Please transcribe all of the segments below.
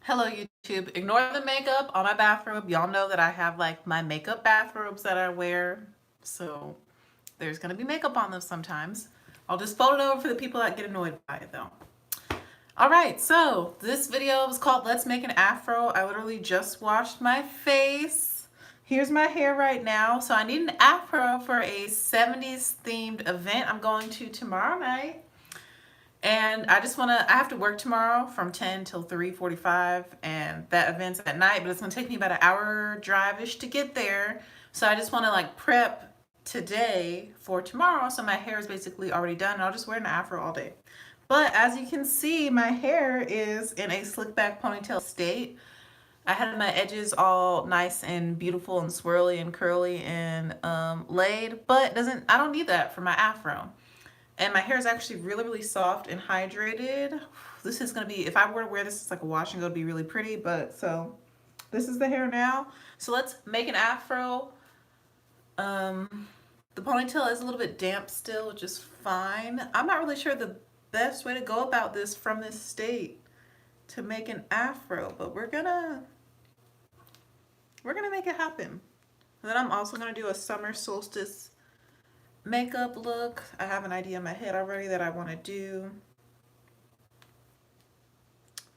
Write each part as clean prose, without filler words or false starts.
Hello YouTube. Ignore the makeup on my bathrobe. Y'all know that I have like my makeup bathrobes that I wear. So there's gonna be makeup on them sometimes. I'll just fold it over for the people that get annoyed by it though. All right, so this video was called Let's Make an Afro. I literally just washed my face. Here's my hair right now. So I need an afro for a 70s themed event I'm going to tomorrow night. And I just want to, I have to work tomorrow from 10 till 3:45, and that event's at night, but it's going to take me about an hour drive-ish to get there. So I just want to like prep today for tomorrow. So my hair is basically already done, and I'll just wear an afro all day. But as you can see, my hair is in a slick back ponytail state. I had my edges all nice and beautiful and swirly and curly and laid, but I don't need that for my afro. And my hair is actually really, really soft and hydrated. This is going to be, if I were to wear this, it's like a wash and go, it'd be really pretty. But so this is the hair now. So let's make an afro. The ponytail is a little bit damp still, which is fine. I'm not really sure the best way to go about this from this state to make an afro, but we're gonna make it happen. And then I'm also gonna do a summer solstice makeup look. I have an idea in my head already that I want to do.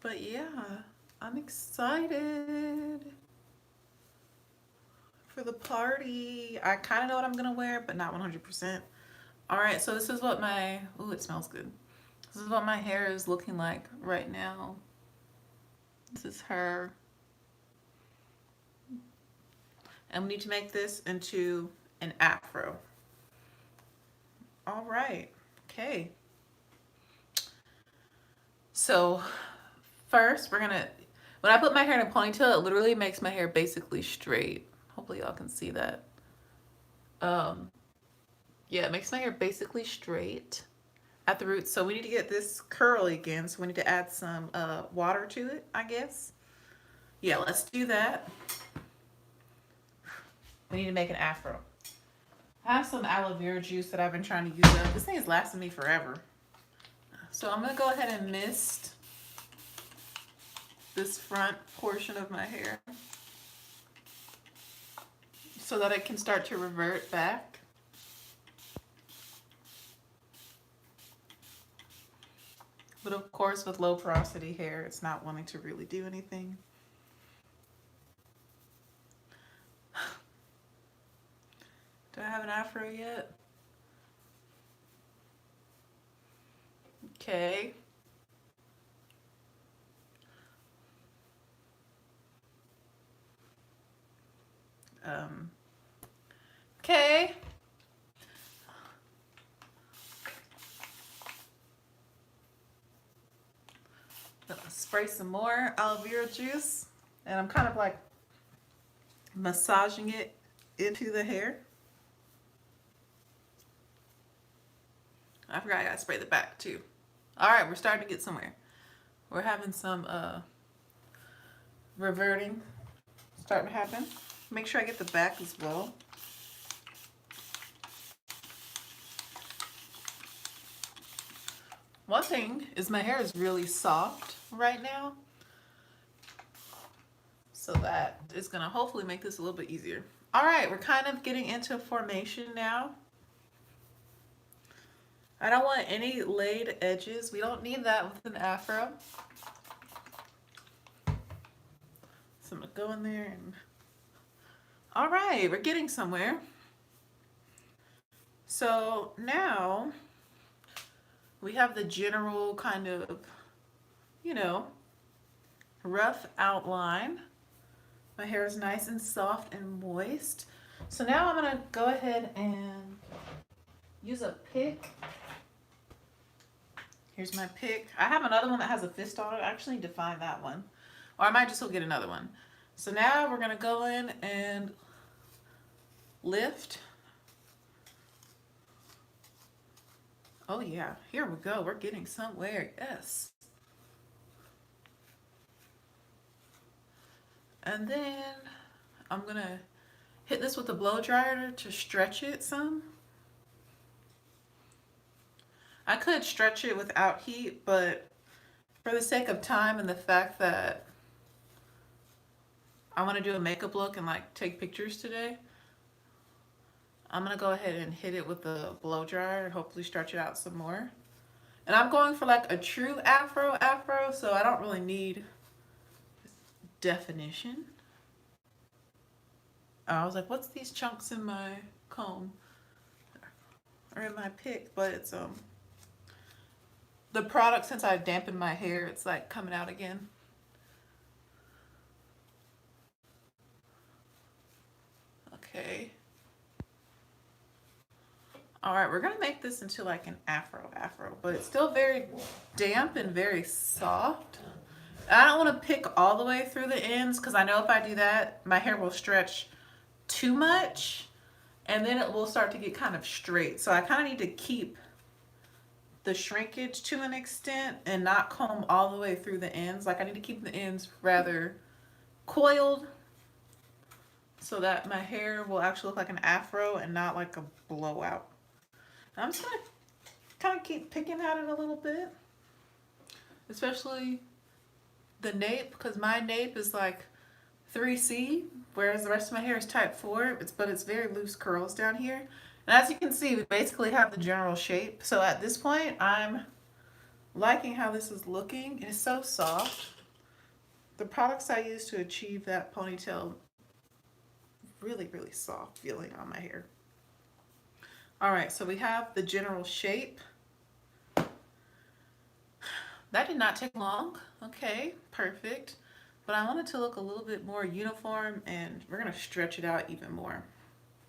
But yeah, I'm excited for the party. I kind of know what I'm going to wear, but not 100%. All right, so this is what my, ooh, it smells good. This is what my hair is looking like right now. This is her. And we need to make this into an afro. All right, okay. So first we're gonna, when I put my hair in a ponytail, it literally makes my hair basically straight. Hopefully y'all can see that. Yeah, it makes my hair basically straight at the roots. So we need to get this curly again. So we need to add some water to it, I guess. Yeah, let's do that. We need to make an afro. I have some aloe vera juice that I've been trying to use up. This thing is lasting me forever. So I'm gonna go ahead and mist this front portion of my hair so that it can start to revert back. But of course, with low porosity hair, it's not wanting to really do anything. Do I have an afro yet? Okay. Okay. Spray some more aloe vera juice, and I'm kind of like massaging it into the hair. I forgot I gotta spray the back too. All right, we're starting to get somewhere. We're having some reverting starting to happen. Make sure I get the back as well. One thing is my hair is really soft right now, so that is gonna hopefully make this a little bit easier. All right, we're kind of getting into formation now. I don't want any laid edges. We don't need that with an afro. So I'm gonna go in there and, all right, we're getting somewhere. So now we have the general kind of, you know, rough outline. My hair is nice and soft and moist. So now I'm gonna go ahead and use a pick. Here's my pick. I have another one that has a fist on it. I actually need to find that one. Or I might just go get another one. So now we're gonna go in and lift. Oh yeah, here we go. We're getting somewhere, yes. And then I'm gonna hit this with a blow dryer to stretch it some. I could stretch it without heat, but for the sake of time and the fact that I want to do a makeup look and like take pictures today. I'm gonna go ahead and hit it with the blow dryer and hopefully stretch it out some more. And I'm going for like a true afro, so I don't really need definition. I was like, what's these chunks in my comb or in my pick? But it's the product, since I dampened my hair, it's like coming out again. Okay. All right, we're gonna make this into like an afro, but it's still very damp and very soft. I don't want to pick all the way through the ends because I know if I do that, my hair will stretch too much and then it will start to get kind of straight. So I kind of need to keep the shrinkage to an extent and not comb all the way through the ends. Like I need to keep the ends rather coiled so that my hair will actually look like an afro and not like a blowout. I'm just gonna kind of keep picking at it a little bit, especially the nape, because my nape is like 3C, whereas the rest of my hair is type 4, but it's very loose curls down here. And as you can see, we basically have the general shape. So at this point, I'm liking how this is looking. It's so soft. The products I use to achieve that ponytail, really, really soft feeling on my hair. All right, so we have the general shape. That did not take long. Okay, perfect. But I want it to look a little bit more uniform and we're gonna stretch it out even more.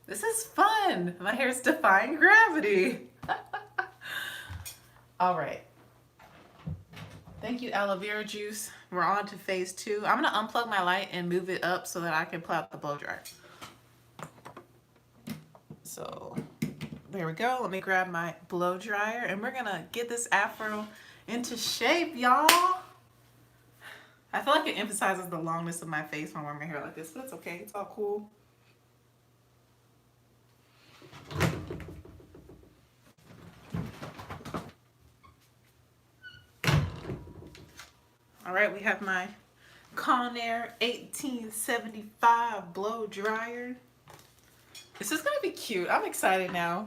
This is fun. My hair's defying gravity. All right. Thank you, aloe vera juice. We're on to phase 2. I'm gonna unplug my light and move it up so that I can pull out the blow dryer. So there we go. Let me grab my blow dryer and we're gonna get this afro into shape, y'all. I feel like it emphasizes the longness of my face when I'm wearing my hair like this, but it's okay. It's all cool. All right, we have my Conair 1875 blow dryer. This is gonna be cute. I'm excited now.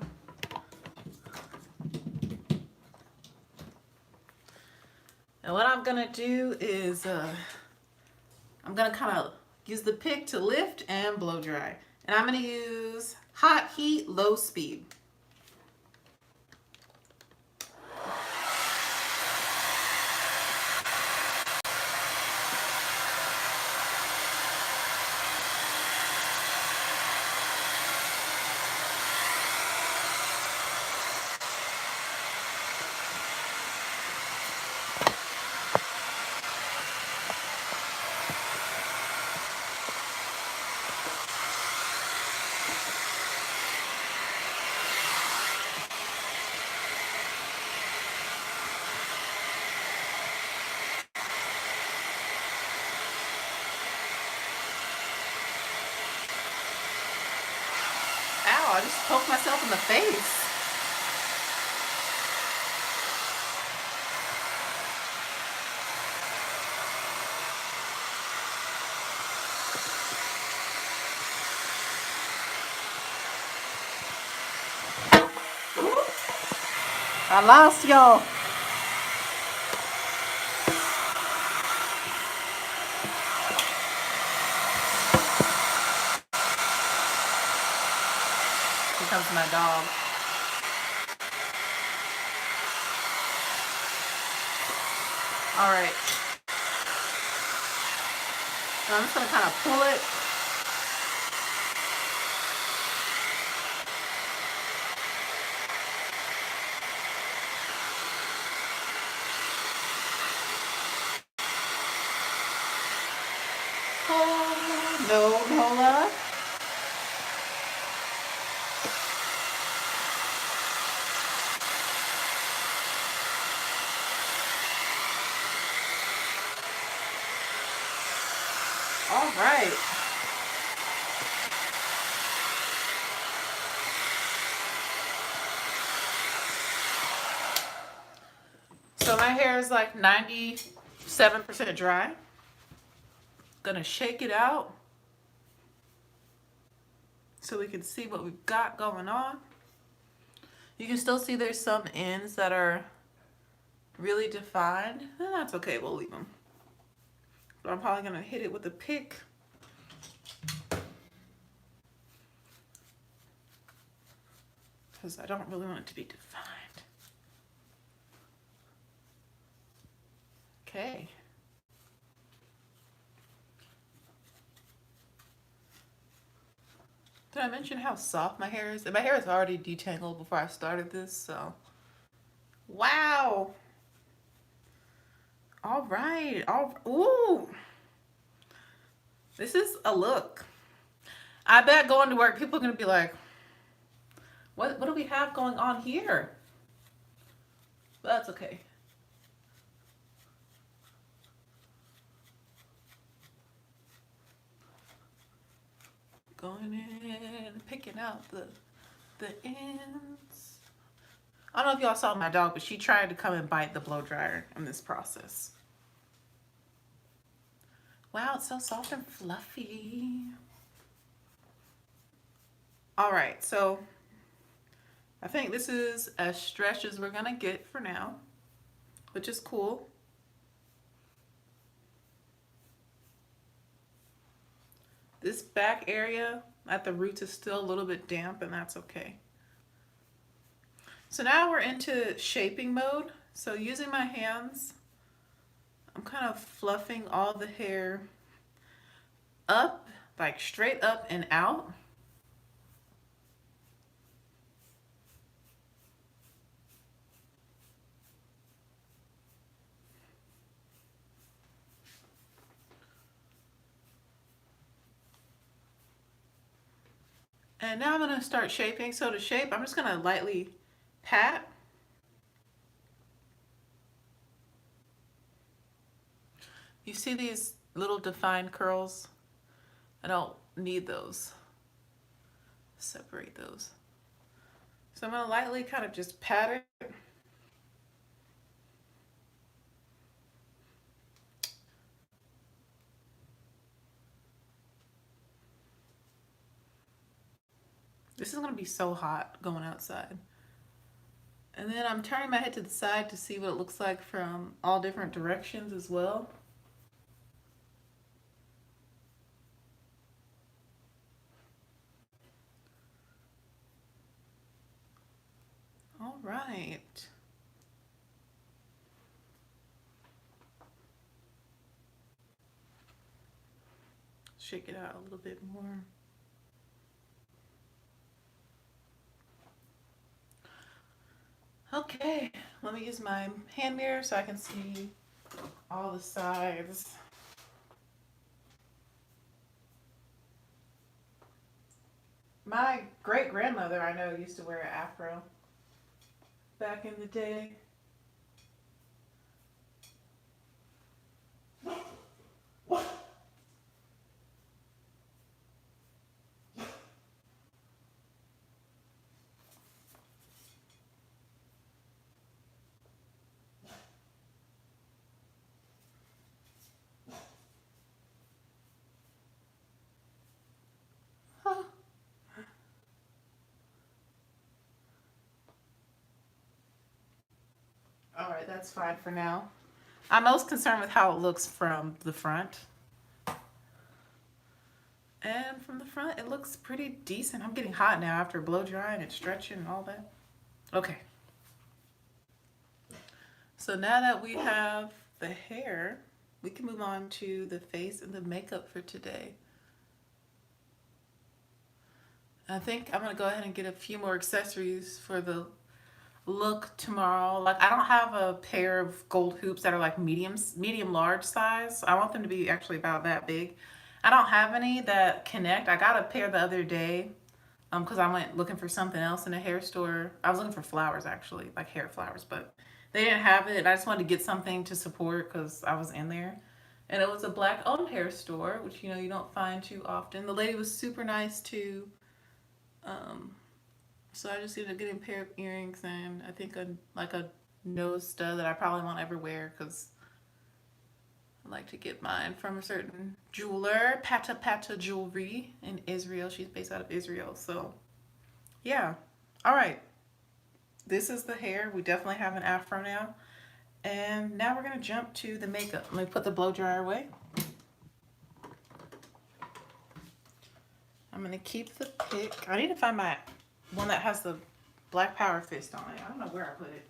And what I'm gonna do is I'm gonna kind of use the pick to lift and blow dry. And I'm gonna use hot heat, low speed. Ow, I just poked myself in the face. I lost y'all. Here comes my dog. All right. So I'm just gonna kind of pull it. Oh, no, Nola. All right. So my hair is like 97% dry. Gonna shake it out so we can see what we've got going on. You can still see there's some ends that are really defined, and that's okay, we'll leave them. But I'm probably gonna hit it with a pick. Because I don't really want it to be defined. Okay. Did I mention how soft my hair is? And my hair is already detangled before I started this, so. Wow. All right. Ooh. This is a look. I bet going to work, people are going to be like, what do we have going on here? But that's okay. Going in, picking out the ends. I don't know if y'all saw my dog, but she tried to come and bite the blow dryer in this process. Wow, it's so soft and fluffy. All right, so I think this is as stretched as we're gonna get for now, which is cool. This back area at the roots is still a little bit damp, and that's okay. So now we're into shaping mode. So using my hands, I'm kind of fluffing all the hair up, like straight up and out. And now I'm gonna start shaping. So to shape, I'm just gonna lightly pat. You see these little defined curls? I don't need those. Separate those. So I'm gonna lightly kind of just pat it. This is gonna be so hot going outside. And then I'm turning my head to the side to see what it looks like from all different directions as well. All right. Shake it out a little bit more. Okay, let me use my hand mirror so I can see all the sides. My great grandmother, I know, used to wear an afro back in the day. All right, that's fine for now. I'm most concerned with how it looks from the front. And from the front, it looks pretty decent. I'm getting hot now after blow drying and stretching and all that. Okay. So now that we have the hair, we can move on to the face and the makeup for today. I think I'm gonna go ahead and get a few more accessories for the look tomorrow. Like, I don't have a pair of gold hoops that are like medium large size. I want them to be actually about that big. I don't have any that connect. I got a pair the other day because I went looking for something else in a hair store. I was looking for flowers, actually, like hair flowers, but they didn't have it. I just wanted to get something to support because I was in there. And it was a black owned hair store, which, you know, you don't find too often. The lady was super nice too. So I just ended up getting a pair of earrings and I think a nose stud that I probably won't ever wear because I like to get mine from a certain jeweler, Pata Pata Jewelry in Israel. She's based out of Israel. So, yeah. All right. This is the hair. We definitely have an afro now. And now we're going to jump to the makeup. Let me put the blow dryer away. I'm going to keep the pick. I need to find my one that has the black power fist on it. I don't know where I put it.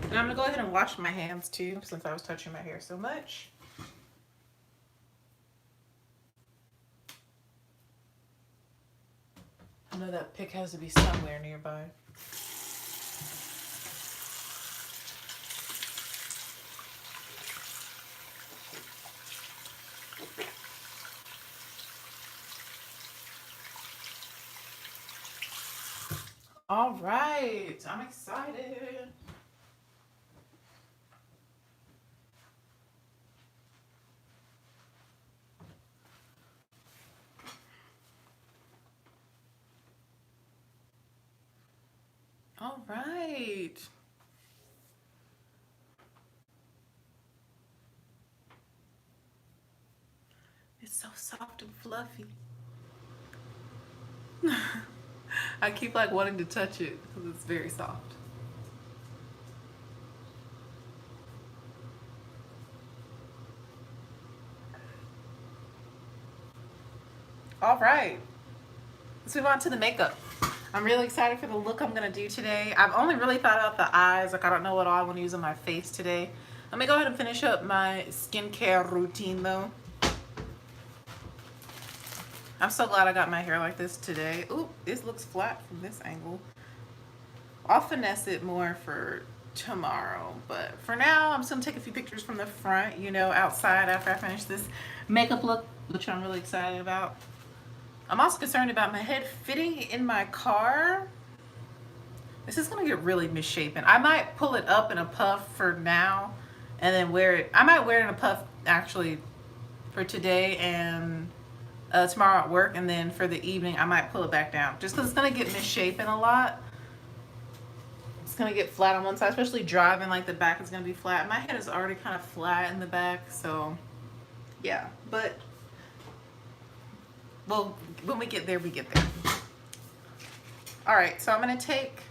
And I'm going to go ahead and wash my hands too, since I was touching my hair so much. I know that pick has to be somewhere nearby. All right, I'm excited. All right. It's so soft and fluffy. I keep like wanting to touch it because it's very soft. All right, let's move on to the makeup. I'm really excited for the look I'm gonna do today. I've only really thought about the eyes. Like I don't know what all I want to use on my face today. Let me go ahead and finish up my skincare routine though. I'm so glad I got my hair like this today. Ooh, this looks flat from this angle. I'll finesse it more for tomorrow, but for now I'm just gonna take a few pictures from the front, you know, outside after I finish this makeup look, which I'm really excited about. I'm also concerned about my head fitting in my car. This is gonna get really misshapen. I might pull it up in a puff for now and then wear it. I might wear it in a puff actually for today and tomorrow at work, and then for the evening I might pull it back down just because it's gonna get misshapen a lot. It's gonna get flat on one side, especially driving. Like the back is gonna be flat. My head is already kind of flat in the back, so yeah. But well, when we get there, we get there. All right, so I'm gonna take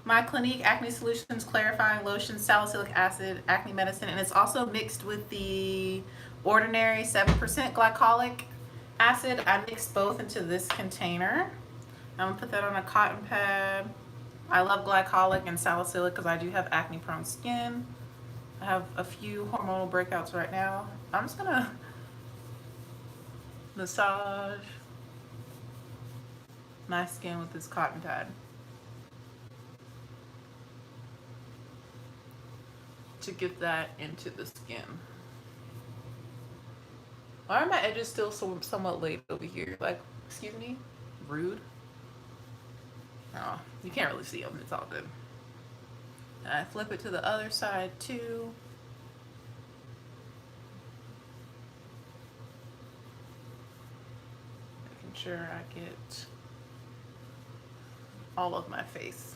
my Clinique Acne Solutions Clarifying Lotion, Salicylic Acid, Acne Medicine, and it's also mixed with the Ordinary 7% Glycolic Acid. I mixed both into this container. I'm gonna put that on a cotton pad. I love glycolic and salicylic because I do have acne prone skin. I have a few hormonal breakouts right now. I'm just gonna massage my skin with this cotton pad to get that into the skin. Why are my edges still somewhat laid over here? Like, excuse me? Rude? Oh, you can't really see them. It's all good. And I flip it to the other side too. Making sure I get all of my face.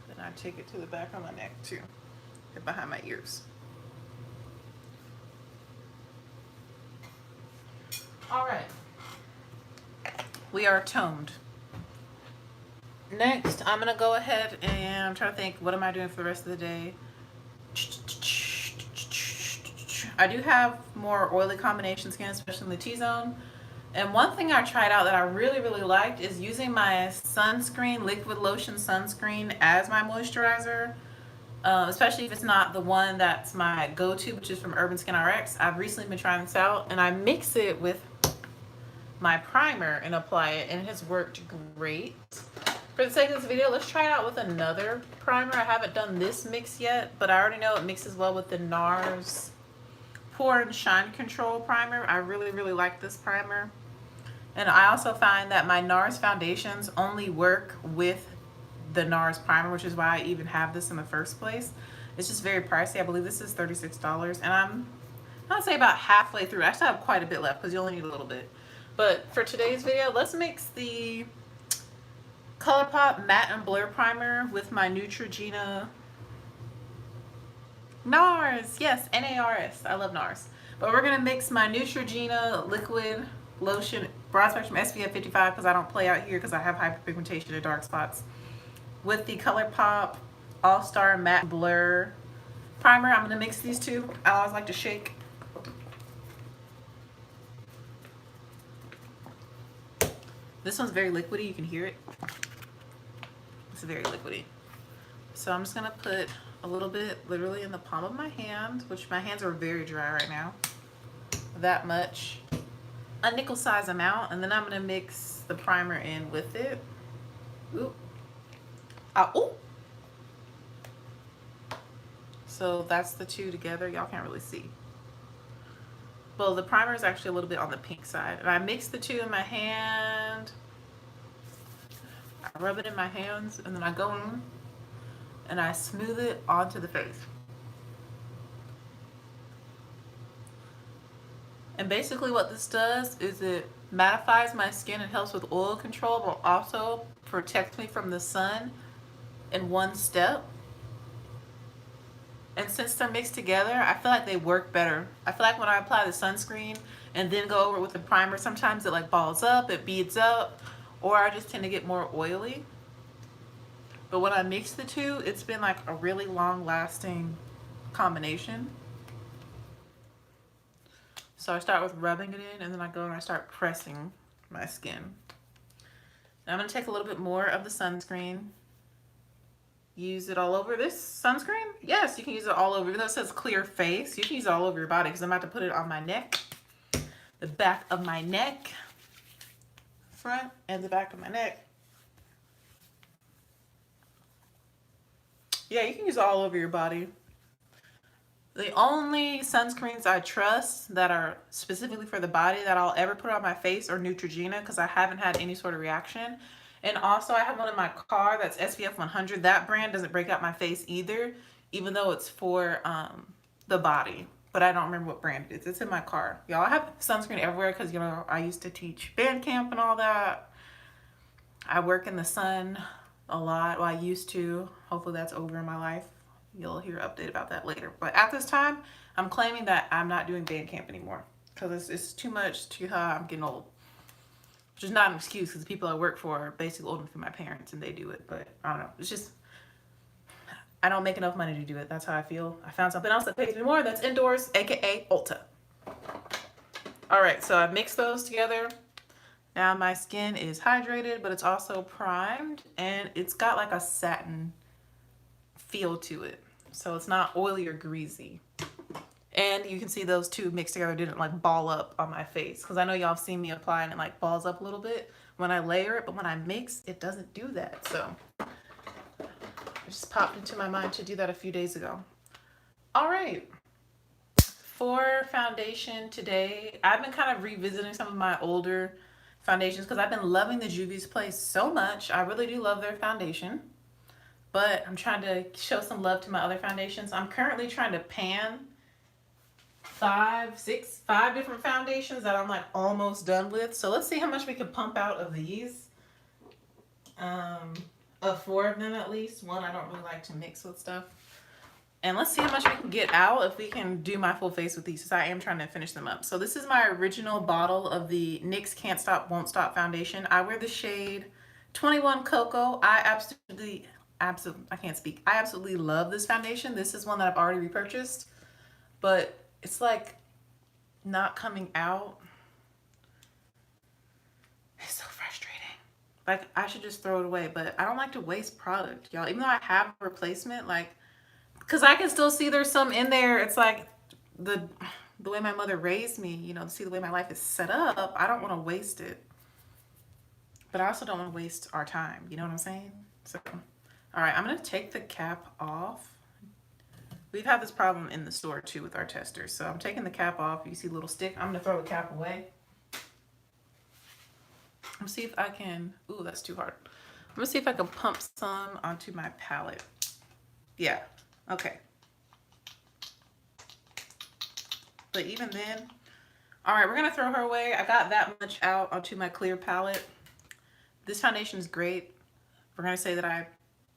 Then I take it to the back of my neck too, and behind my ears. All right, we are toned. Next, I'm gonna go ahead and I'm trying to think, what am I doing for the rest of the day? I do have more oily combination skin, especially in the T-zone. And one thing I tried out that I really, really liked is using my sunscreen, liquid lotion sunscreen as my moisturizer. Especially if it's not the one that's my go-to, which is from Urban Skin RX. I've recently been trying this out and I mix it with my primer and apply it, and it has worked great. For the sake of this video, let's try it out with another primer. I haven't done this mix yet, but I already know it mixes well with the NARS Pore and Shine Control Primer. I really, really like this primer. And I also find that my NARS foundations only work with the NARS primer, which is why I even have this in the first place. It's just very pricey. I believe this is $36, and I'd say about halfway through. I still have quite a bit left because you only need a little bit. But for today's video, let's mix the ColourPop Matte and Blur Primer with my Neutrogena NARS. Yes, NARS. I love NARS. But we're going to mix my Neutrogena Liquid Lotion Broad Spectrum SPF 55 because I don't play out here because I have hyperpigmentation and dark spots, with the ColourPop All-Star Matte Blur Primer. I'm going to mix these two. I always like to shake. This one's very liquidy. You can hear it. It's very liquidy. So I'm just going to put a little bit literally in the palm of my hand, which my hands are very dry right now. That much. A nickel size amount. And then I'm going to mix the primer in with it. Ooh. Ooh. So that's the two together. Y'all can't really see. Well, the primer is actually a little bit on the pink side. And I mix the two in my hand. I rub it in my hands and then I go in and I smooth it onto the face. And basically what this does is it mattifies my skin and helps with oil control, but also protects me from the sun in one step. And since they're mixed together, I feel like they work better. I feel like when I apply the sunscreen and then go over it with the primer, sometimes it like balls up, it beads up, or I just tend to get more oily. But when I mix the two, it's been like a really long lasting combination. So I start with rubbing it in and then I go and I start pressing my skin. Now I'm going to take a little bit more of the sunscreen. Use it all over this sunscreen? Yes, you can use it all over. Even though it says clear face, you can use it all over your body because I'm about to put it on my neck, the back of my neck, front and the back of my neck. Yeah, you can use it all over your body. The only sunscreens I trust that are specifically for the body that I'll ever put on my face are Neutrogena because I haven't had any sort of reaction. And also I have one in my car that's SPF 100. That brand doesn't break out my face either, even though it's for the body. But I don't remember what brand it is. It's in my car. Y'all, I have sunscreen everywhere because, you know, I used to teach band camp and all that. I work in the sun a lot. Well, I used to. Hopefully that's over in my life. You'll hear an update about that later. But at this time, I'm claiming that I'm not doing band camp anymore because it's too much, too high. I'm getting old. Which is not an excuse because the people I work for are basically older than my parents and they do it. But I don't know. It's just, I don't make enough money to do it. That's how I feel. I found something else that pays me more. That's indoors, aka Ulta. All right, so I mixed those together. Now my skin is hydrated, but it's also primed and it's got like a satin feel to it. So it's not oily or greasy. And you can see those two mixed together didn't like ball up on my face. Because I know y'all have seen me apply and it like balls up a little bit when I layer it. But when I mix, it doesn't do that. So it just popped into my mind to do that a few days ago. All right. For foundation today, I've been kind of revisiting some of my older foundations because I've been loving the Juvia's Place so much. I really do love their foundation. But I'm trying to show some love to my other foundations. I'm currently trying to pan five different foundations that I'm like almost done with. So let's see how much we can pump out of these. Of 4 of them at least. One I don't really like to mix with stuff. And let's see how much we can get out if we can do my full face with these, because I am trying to finish them up. So this is my original bottle of the NYX Can't Stop Won't Stop foundation. I wear the shade 21 Cocoa. I absolutely love this foundation. This is one that I've already repurchased, but it's like not coming out. It's so frustrating. Like I should just throw it away, but I don't like to waste product, y'all. Even though I have a replacement, like, because I can still see there's some in there. It's like the way my mother raised me, you know, to see the way my life is set up. I don't want to waste it, but I also don't want to waste our time. You know what I'm saying? So, all right, I'm going to take the cap off. We've had this problem in the store too with our testers. So I'm taking the cap off. You see the little stick. I'm going to throw the cap away. Let's see if I can, ooh, that's too hard. I'm going to see if I can pump some onto my palette. Yeah, okay. But even then, All right, we're gonna throw her away. I got that much out onto my clear palette. This foundation is great. We're gonna say that I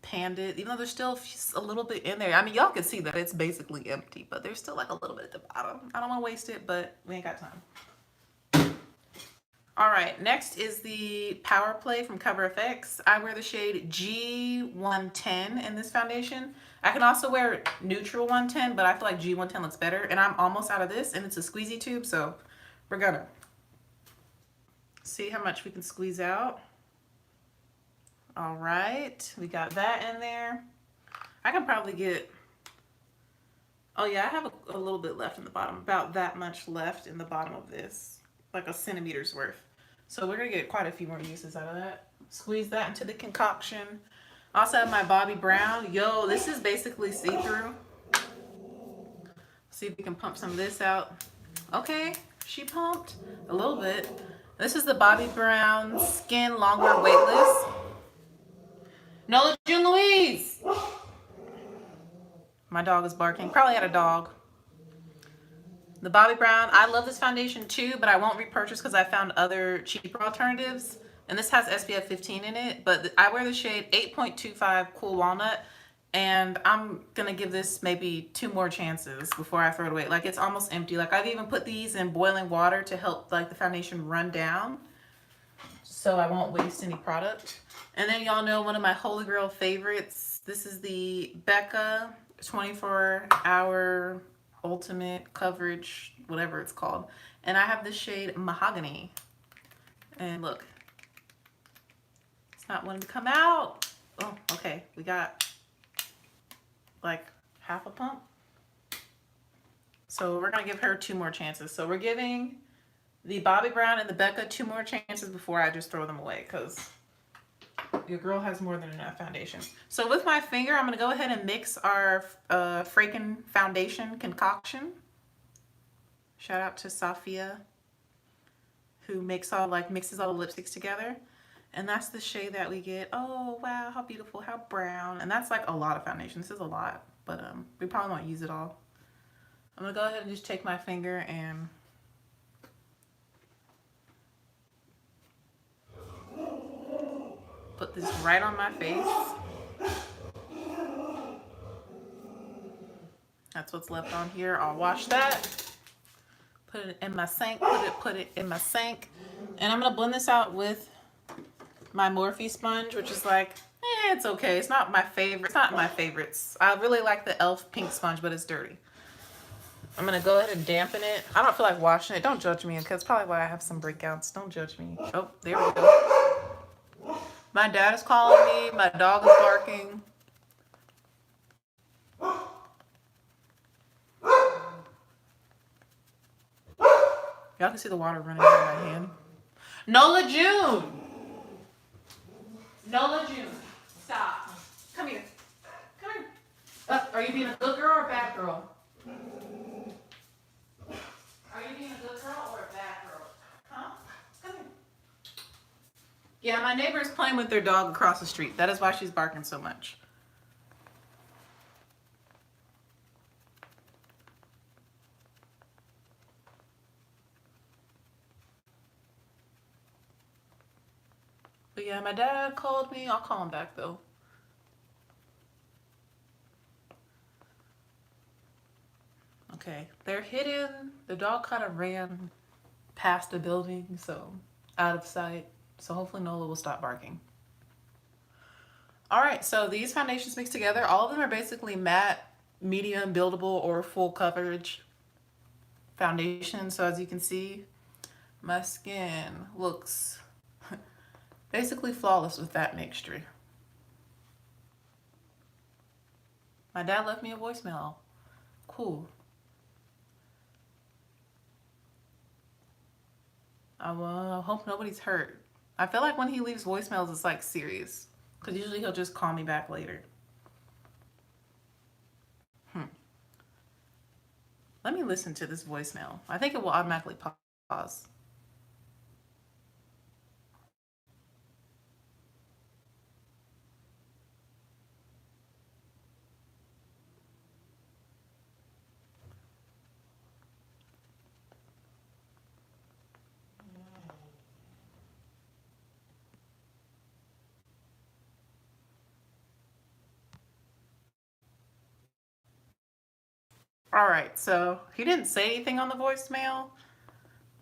panned it, even though there's still a little bit in there. I mean, y'all can see that it's basically empty, but there's still like a little bit at the bottom. I don't want to waste it, but we ain't got time. All right, next is the Power Play from Cover FX. I wear the shade G110 in this foundation. I can also wear neutral 110, but I feel like G110 looks better. And I'm almost out of this, and it's a squeezy tube, so we're gonna see how much we can squeeze out. All right, we got that in there. I can probably get, oh yeah, I have a little bit left in the bottom, about that much left in the bottom of this, like a centimeter's worth. So we're gonna get quite a few more uses out of that. Squeeze that into the concoction. Also have my Bobbi Brown. Yo, this is basically see-through. See if we can pump some of this out. Okay, she pumped a little bit. This is the Bobbi Brown Skin Longwear Weightless. Nola June Louise! My dog is barking. Probably had a dog. The Bobbi Brown. I love this foundation too, but I won't repurchase because I found other cheaper alternatives. And this has SPF 15 in it, but I wear the shade 8.25 Cool Walnut. And I'm going to give this maybe 2 more chances before I throw it away. Like, it's almost empty. Like, I've even put these in boiling water to help, like, the foundation run down, so I won't waste any product. And then y'all know one of my holy grail favorites. This is the Becca 24-hour ultimate coverage, whatever it's called. And I have the shade Mahogany. And look, it's not wanting to come out. Oh, okay. We got like half a pump. So we're gonna give her 2 more chances. So we're giving the Bobbi Brown and the Becca 2 more chances before I just throw them away, because your girl has more than enough foundation. So with my finger, I'm gonna go ahead and mix our Fraken foundation concoction. Shout out to Safia, who mixes all the lipsticks together. And that's the shade that we get. Oh, wow, how beautiful, how brown. And that's like a lot of foundation. This is a lot, but we probably won't use it all. I'm gonna go ahead and just take my finger and put this right on my face. That's what's left on here. I'll wash that. Put it in my sink. Put it in my sink. And I'm gonna blend this out with my Morphe sponge, which is like, it's okay. It's not my favorite. It's not my favorites. I really like the e.l.f. pink sponge, but it's dirty. I'm gonna go ahead and dampen it. I don't feel like washing it. Don't judge me, because probably why I have some breakouts. Don't judge me. Oh, there we go. My dad is calling me. My dog is barking. Y'all can see the water running down my hand. Nola June! Nola June, stop. Come here. Come here. Are you being a good girl or a bad girl? Are you being a good girl or a bad girl? Huh? Come here. Yeah, my neighbor is playing with their dog across the street. That is why she's barking so much. But yeah, my dad called me. I'll call him back though. Okay, they're hidden. The dog kind of ran past the building, so out of sight. So hopefully Nola will stop barking. All right, so these foundations mixed together, all of them are basically matte, medium, buildable, or full coverage foundation. So as you can see, my skin looks basically flawless with that mixture. My dad left me a voicemail. Cool. I hope nobody's hurt. I feel like when he leaves voicemails, it's like serious, because usually he'll just call me back later. Let me listen to this voicemail. I think it will automatically pause. All right, so he didn't say anything on the voicemail.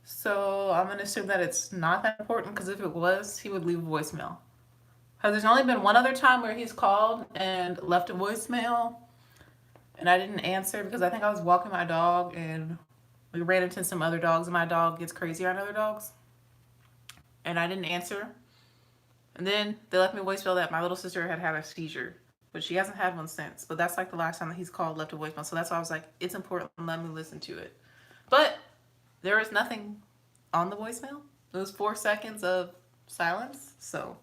So I'm gonna assume that it's not that important, because if it was, he would leave a voicemail. Because there's only been one other time where he's called and left a voicemail, and I didn't answer because I think I was walking my dog and we ran into some other dogs, and my dog gets crazy on other dogs. And I didn't answer. And then they left me a voicemail that my little sister had had a seizure, but she hasn't had one since. But that's like the last time that he's called, left a voicemail. So that's why I was like, it's important. Let me listen to it. But there was nothing on the voicemail. It was 4 seconds of silence. So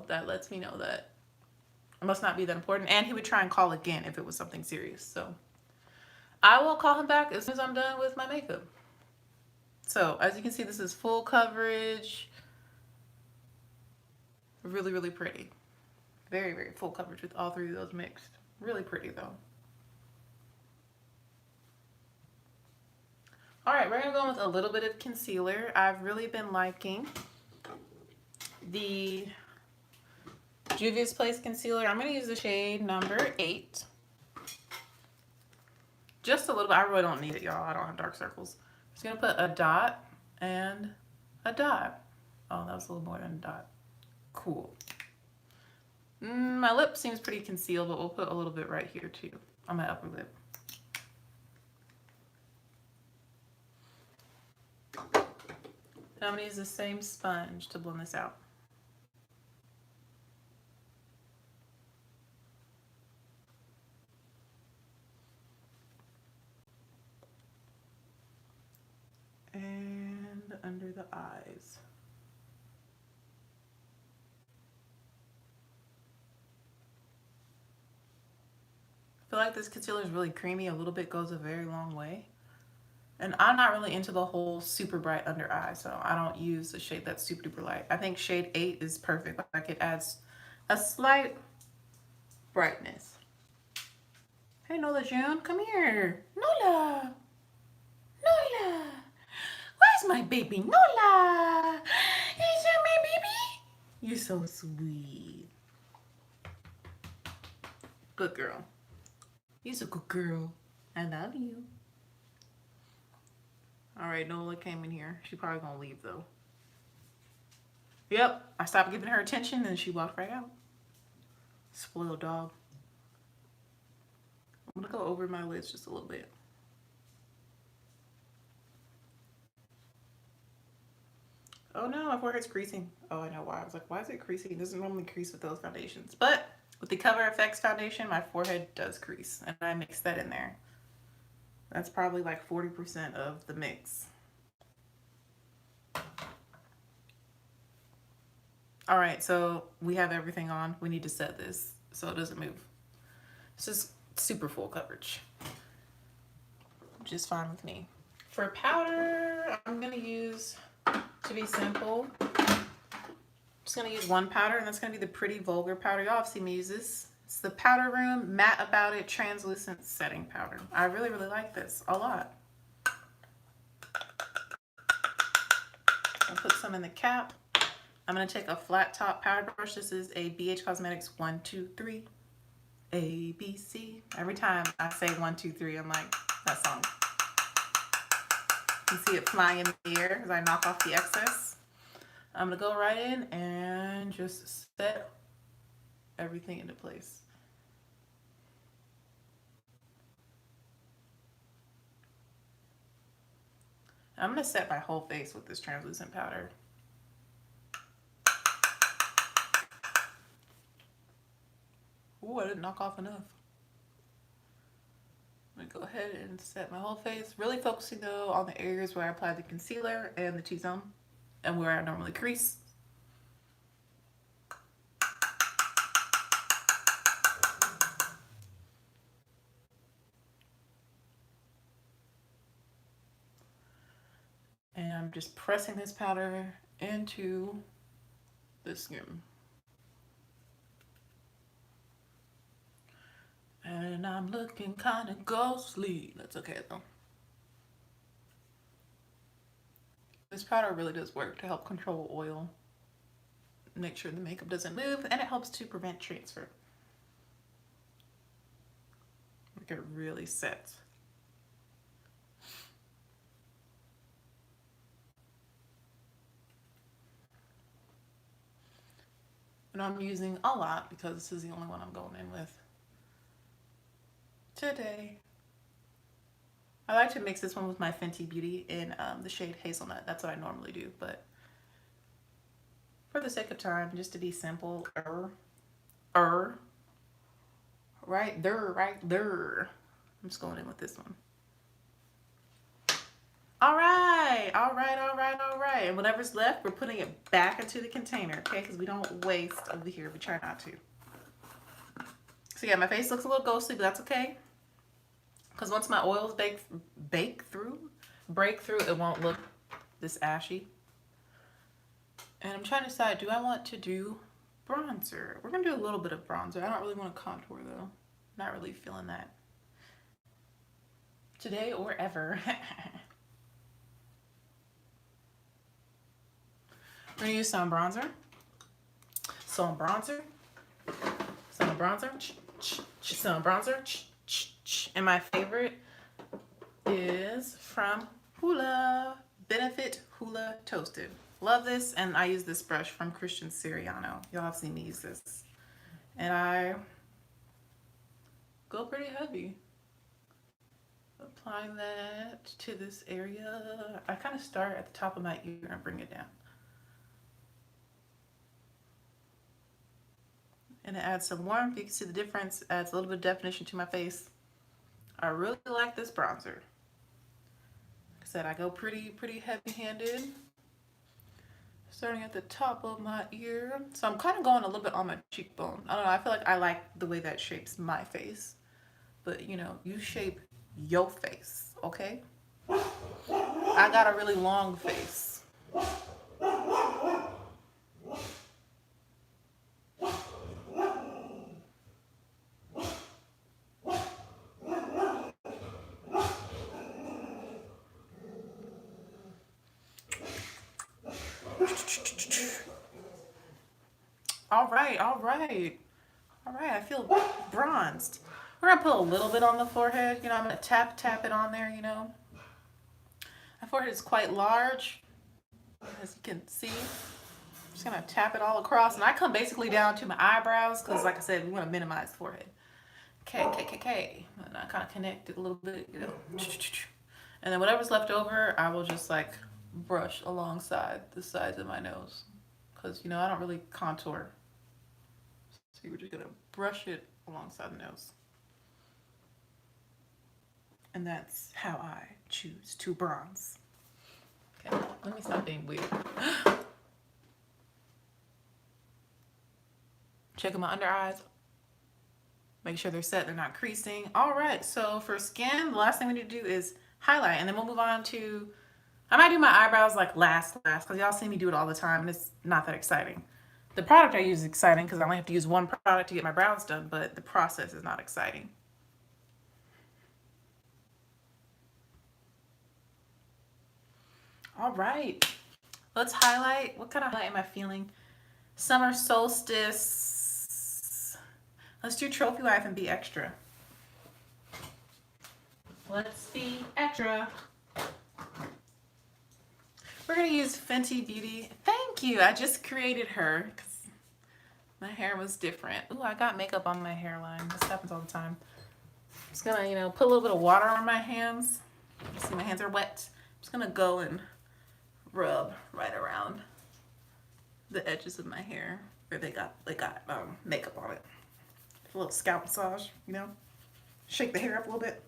that lets me know that it must not be that important. And he would try and call again if it was something serious. So I will call him back as soon as I'm done with my makeup. So as you can see, this is full coverage. Really, really pretty. Very, very full coverage with all three of those mixed. Really pretty though. All right, we're gonna go with a little bit of concealer. I've really been liking the Juvia's Place concealer. I'm gonna use the shade number 8. Just a little bit. I really don't need it, y'all. I don't have dark circles. I'm just gonna put a dot and a dot. Oh, that was a little more than a dot. Cool. My lip seems pretty concealed, but we'll put a little bit right here too on my upper lip. And I'm gonna use the same sponge to blend this out. And under the eyes. I feel like this concealer is really creamy. A little bit goes a very long way. And I'm not really into the whole super bright under eye, so I don't use a shade that's super duper light. I think shade 8 is perfect. Like, it adds a slight brightness. Hey, Nola June, come here. Nola! Nola! Where's my baby Nola? Is that my baby? You're so sweet. Good girl. You're a good girl. I love you. All right, Nola came in here. She's probably gonna leave though. Yep, I stopped giving her attention and she walked right out. Spoiled dog. I'm gonna go over my lids just a little bit. Oh no, my forehead's creasing. Oh, I know why. I was like, why is it creasing? It doesn't normally crease with those foundations. But with the Cover FX foundation, my forehead does crease. And I mixed that in there. That's probably like 40% of the mix. All right, so we have everything on. We need to set this so it doesn't move. It's just super full coverage. Just fine with me. For powder, I'm gonna use, to be simple, I'm just gonna use one powder, and that's gonna be the Pretty Vulgar powder. Y'all have seen me use this. It's the Powder Room Matte About It Translucent Setting Powder. I really, really like this a lot. I'll put some in the cap. I'm gonna take a flat top powder brush. This is a BH Cosmetics 123 ABC. Every time I say 123, I'm like, that song. You can see it flying in the air as I knock off the excess. I'm gonna go right in and just set everything into place. I'm gonna set my whole face with this translucent powder. Ooh, I didn't knock off enough. I'm gonna go ahead and set my whole face, really focusing though on the areas where I applied the concealer and the T-zone and where I normally crease. And I'm just pressing this powder into the skin. And I'm looking kind of ghostly. That's okay though. This powder really does work to help control oil, make sure the makeup doesn't move, and it helps to prevent transfer. Like it really sets. And I'm using a lot because this is the only one I'm going in with today. I like to mix this one with my Fenty Beauty in the shade Hazelnut. That's what I normally do, but for the sake of time, just to be simple, right there. I'm just going in with this one. All right. And whatever's left, we're putting it back into the container, okay? Because we don't waste over here. We try not to. So yeah, my face looks a little ghostly, but that's okay. Because once my oils break through, it won't look this ashy. And I'm trying to decide, do I want to do bronzer? We're going to do a little bit of bronzer. I don't really want to contour though. Not really feeling that today or ever. We're going to use some bronzer. Some bronzer. And my favorite is from Hoola. Benefit Hoola Toasted. Love this, and I use this brush from Christian Siriano. Y'all have seen me use this. And I go pretty heavy. Applying that to this area. I kind of start at the top of my ear and bring it down. And it adds some warmth. You can see the difference. Adds a little bit of definition to my face. I really like this bronzer. Like I said, I go pretty heavy-handed. Starting at the top of my ear. So I'm kind of going a little bit on my cheekbone. I don't know, I feel like I like the way that shapes my face. But you know, you shape your face, okay? I got a really long face. All right, I feel bronzed. We're gonna put a little bit on the forehead. You know, I'm gonna tap it on there, you know. My forehead is quite large, as you can see. I'm just gonna tap it all across, and I come basically down to my eyebrows, because like I said, we wanna minimize the forehead. Okay. And I kind of connect it a little bit, you know. And then whatever's left over, I will just like brush alongside the sides of my nose. Because, you know, I don't really contour. So we're just going to brush it alongside the nose. And that's how I choose to bronze. Okay, let me stop being weird. Checking my under eyes. Make sure they're set, they're not creasing. All right, so for skin, the last thing we need to do is highlight. And then we'll move on to, I might do my eyebrows like last, because y'all see me do it all the time, and it's not that exciting. The product I use is exciting because I only have to use one product to get my brows done, but the process is not exciting. All right, let's highlight. What kind of highlight am I feeling? Summer Solstice. Let's do Trophy Wife and be extra. Let's be extra. We're gonna use Fenty Beauty. Thank you. I just created her because my hair was different. Ooh, I got makeup on my hairline. This happens all the time. I'm just gonna, you know, put a little bit of water on my hands. You see my hands are wet. I'm just gonna go and rub right around the edges of my hair where they got makeup on it. A little scalp massage, you know. Shake the hair up a little bit.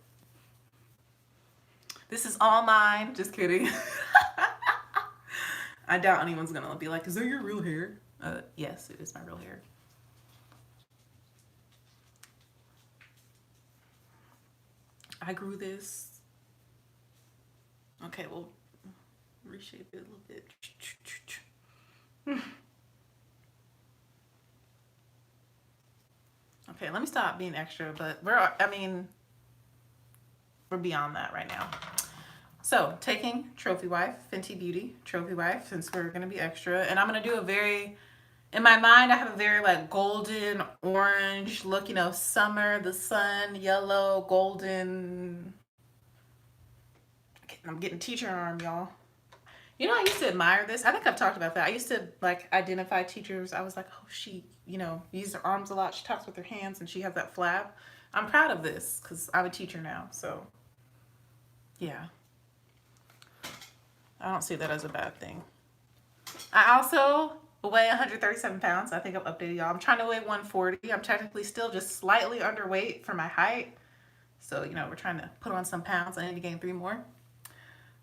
This is all mine. Just kidding. I doubt anyone's gonna be like, is that your real hair? Yes, it is my real hair. I grew this. Okay, we'll reshape it a little bit. Okay, let me stop being extra, but we're beyond that right now. So taking Trophy Wife, Fenty Beauty, Trophy Wife, since we're gonna be extra, and I'm gonna do a very In my mind, I have a very like golden orange look, you know, summer, the sun, yellow, golden. I'm getting teacher arm, y'all. You know, I used to admire this. I think I've talked about that. I used to like identify teachers. I was like, oh, she, you know, uses her arms a lot. She talks with her hands and she has that flap. I'm proud of this because I'm a teacher now. So, yeah, I don't see that as a bad thing. I also weigh 137 pounds. I think I've updated y'all. I'm trying to weigh 140. I'm technically still just slightly underweight for my height. So, you know, we're trying to put on some pounds. I need to gain 3 more.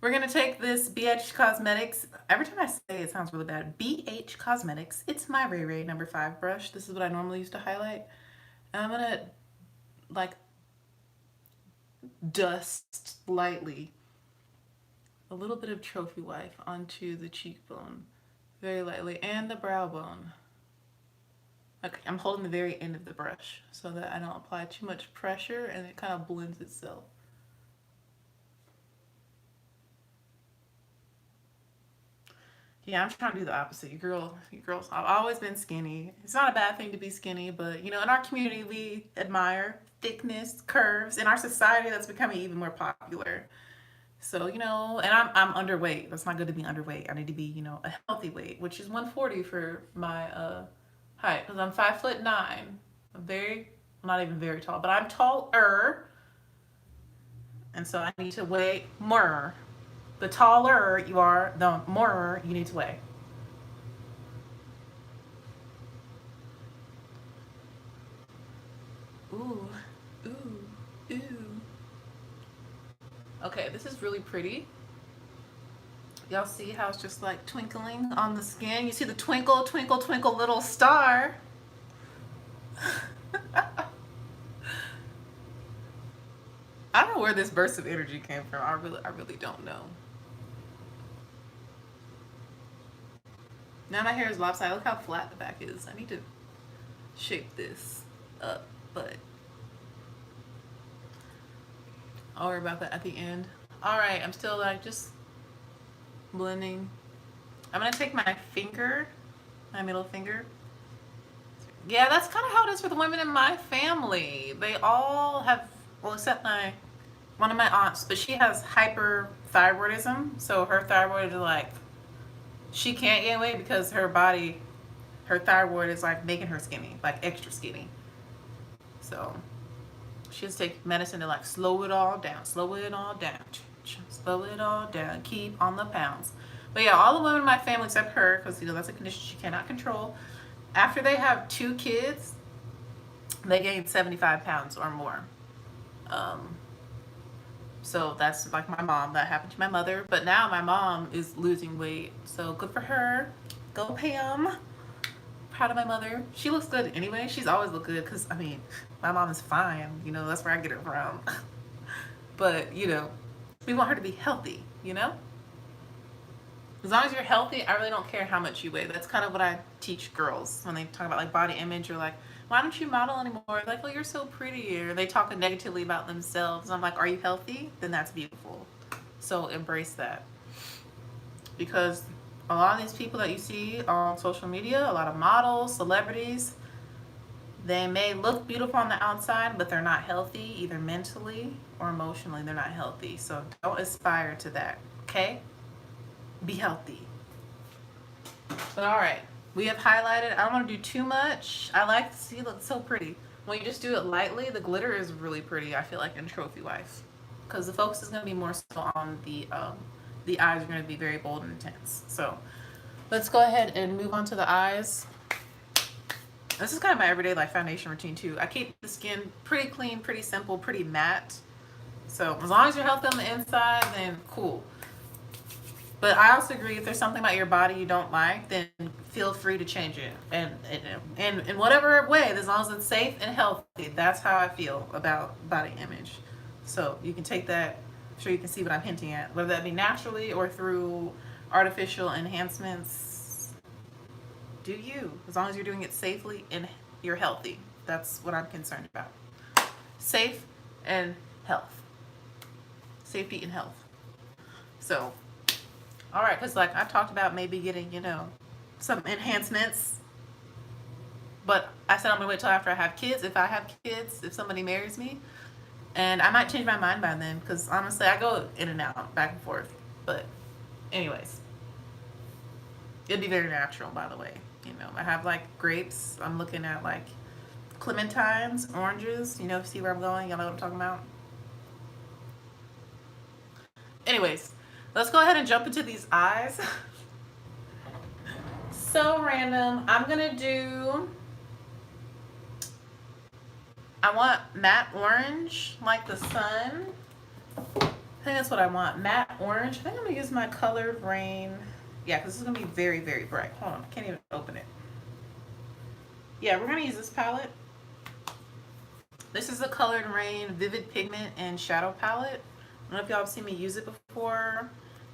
We're going to take this BH Cosmetics. Every time I say it, it sounds really bad. BH Cosmetics. It's my Ray Ray number 5 brush. This is what I normally use to highlight. And I'm going to, like, dust lightly a little bit of Trophy Wife onto the cheekbone. Very lightly. And the brow bone. Okay, I'm holding the very end of the brush so that I don't apply too much pressure and it kind of blends itself. Yeah, I'm trying to do the opposite. You girls, I've always been skinny. It's not a bad thing to be skinny, but you know, in our community, we admire thickness, curves. In our society, that's becoming even more popular. So, you know, and I'm underweight. That's not good to be underweight. I need to be, you know, a healthy weight, which is 140 for my height, because I'm 5'9". I'm not even very tall, but I'm taller, and so I need to weigh more. The taller you are, the more you need to weigh. Ooh, ooh, ooh. Okay, this is really pretty. Y'all see how it's just like twinkling on the skin? You see the twinkle, twinkle, twinkle little star. I don't know where this burst of energy came from. I really don't know. Now my hair is lopsided. Look how flat the back is. I need to shape this up, but I'll worry about that at the end. All right, I'm still like just blending. I'm gonna take my finger, my middle finger. Yeah, that's kind of how it is for the women in my family. They all have, well, except one of my aunts, but she has hyperthyroidism. So her thyroid is like, she can't gain weight because her body, her thyroid is like making her skinny, like extra skinny. So she has to take medicine to like slow it all down, slow it all down, slow it all down, keep on the pounds. But yeah, all the women in my family except her, because you know that's a condition she cannot control. After they have 2 kids, they gain 75 pounds or more. Um, so that's like my mom. That happened to my mother. But now my mom is losing weight. So good for her. Go Pam. Proud of my mother. She looks good anyway. She's always looked good because, I mean, my mom is fine. You know, that's where I get it from. But, you know, we want her to be healthy, you know? As long as you're healthy, I really don't care how much you weigh. That's kind of what I teach girls when they talk about like body image or like, why don't you model anymore? Like, oh, you're so pretty. Or they talk negatively about themselves. I'm like, are you healthy? Then that's beautiful. So embrace that. Because a lot of these people that you see on social media, a lot of models, celebrities, they may look beautiful on the outside, but they're not healthy, either mentally or emotionally. They're not healthy. So don't aspire to that, okay? Be healthy. But all right, we have highlighted. I don't want to do too much. I like to see it look so pretty. When you just do it lightly, the glitter is really pretty, I feel like, in Trophy Wife. Because the focus is going to be more so on the eyes are going to be very bold and intense. So let's go ahead and move on to the eyes. This is kind of my everyday like foundation routine too. I keep the skin pretty clean, pretty simple, pretty matte. So as long as you're healthy on the inside, then cool. But I also agree, if there's something about your body you don't like, then feel free to change it. And in whatever way, as long as it's safe and healthy, that's how I feel about body image. So you can take that, I'm sure you can see what I'm hinting at, whether that be naturally or through artificial enhancements. Do you, as long as you're doing it safely and you're healthy. That's what I'm concerned about. Safe and health. Safety and health. So all right, because like I talked about maybe getting, you know, some enhancements But I said I'm gonna wait till after I have kids. If I have kids, if somebody marries me, and I might change my mind by then, because honestly, I go in and out, back and forth. But, anyways, it'd be very natural, by the way. You know, I have like grapes. I'm looking at like clementines, oranges. You know, see where I'm going? Y'all know what I'm talking about? Anyways, let's go ahead and jump into these eyes. So random. I'm gonna do, I want matte orange, like the sun. I think that's what I want. Matte orange. I think I'm gonna use my Colored Rain. Yeah, because this is gonna be very, very bright. Hold on, I can't even open it. Yeah, we're gonna use this palette. This is the Colored Rain Vivid Pigment and Shadow Palette. I don't know if y'all have seen me use it before,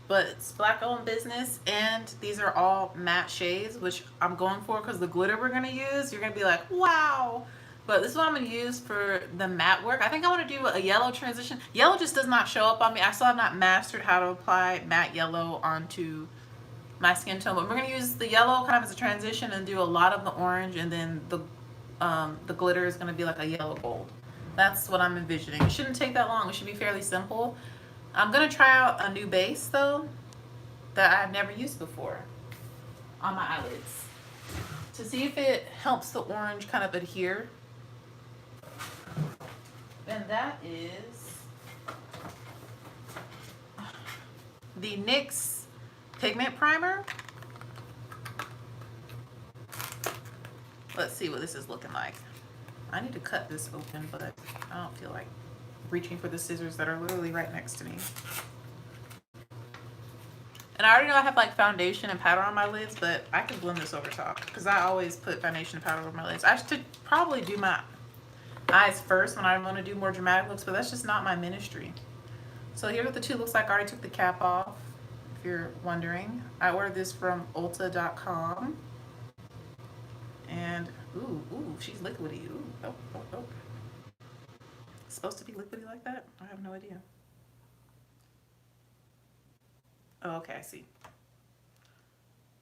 but it's black owned business, and these are all matte shades, which I'm going for because the glitter we're gonna use, you're gonna be like, wow. But this is what I'm gonna use for the matte work. I think I wanna do a yellow transition. Yellow just does not show up on me. I still have not mastered how to apply matte yellow onto my skin tone, but we're gonna use the yellow kind of as a transition and do a lot of the orange, and then the glitter is gonna be like a yellow gold. That's what I'm envisioning. It shouldn't take that long. It should be fairly simple. I'm gonna try out a new base though that I've never used before on my eyelids to see if it helps the orange kind of adhere. And that is the NYX Pigment Primer. Let's see what this is looking like. I need to cut this open, but I don't feel like reaching for the scissors that are literally right next to me. And I already know I have like foundation and powder on my lids, but I can blend this over top because I always put foundation and powder over my lids. I should probably do my eyes first when I want to do more dramatic looks, but that's just not my ministry. So here's what the tube looks like. I already took the cap off, if you're wondering. I ordered this from Ulta.com. And, ooh, she's liquidy. Ooh, oh. It's supposed to be liquidy like that? I have no idea. Oh, okay, I see.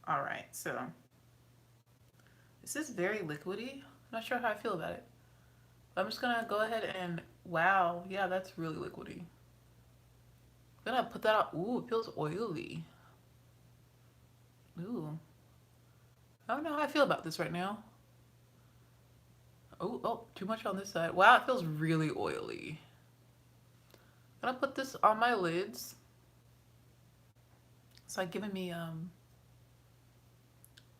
All right, so this is very liquidy. I'm not sure how I feel about it. But I'm just gonna go ahead and, wow, yeah, that's really liquidy. I'm gonna put that out. Ooh, it feels oily. Ooh. I don't know how I feel about this right now. Oh, too much on this side. Wow, it feels really oily. I'm gonna put this on my lids. It's like giving me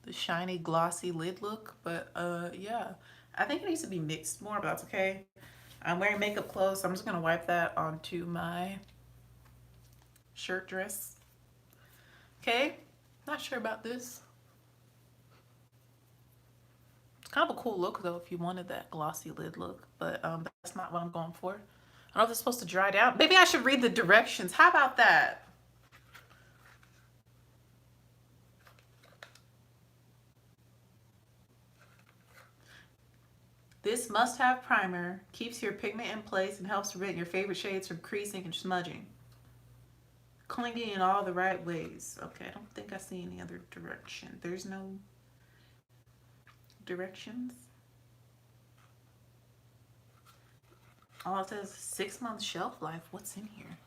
the shiny glossy lid look, but yeah, I think it needs to be mixed more, but that's okay. I'm wearing makeup clothes, so I'm just gonna wipe that onto my shirt dress. Okay, not sure about this. It's kind of a cool look though if you wanted that glossy lid look, but that's not what I'm going for. I don't know if it's supposed to dry down. Maybe I should read the directions. How about that? This must-have primer keeps your pigment in place and helps prevent your favorite shades from creasing and smudging. Clinging in all the right ways. Okay, I don't think I see any other direction. There's no directions. All it says 6 months shelf life. What's in here?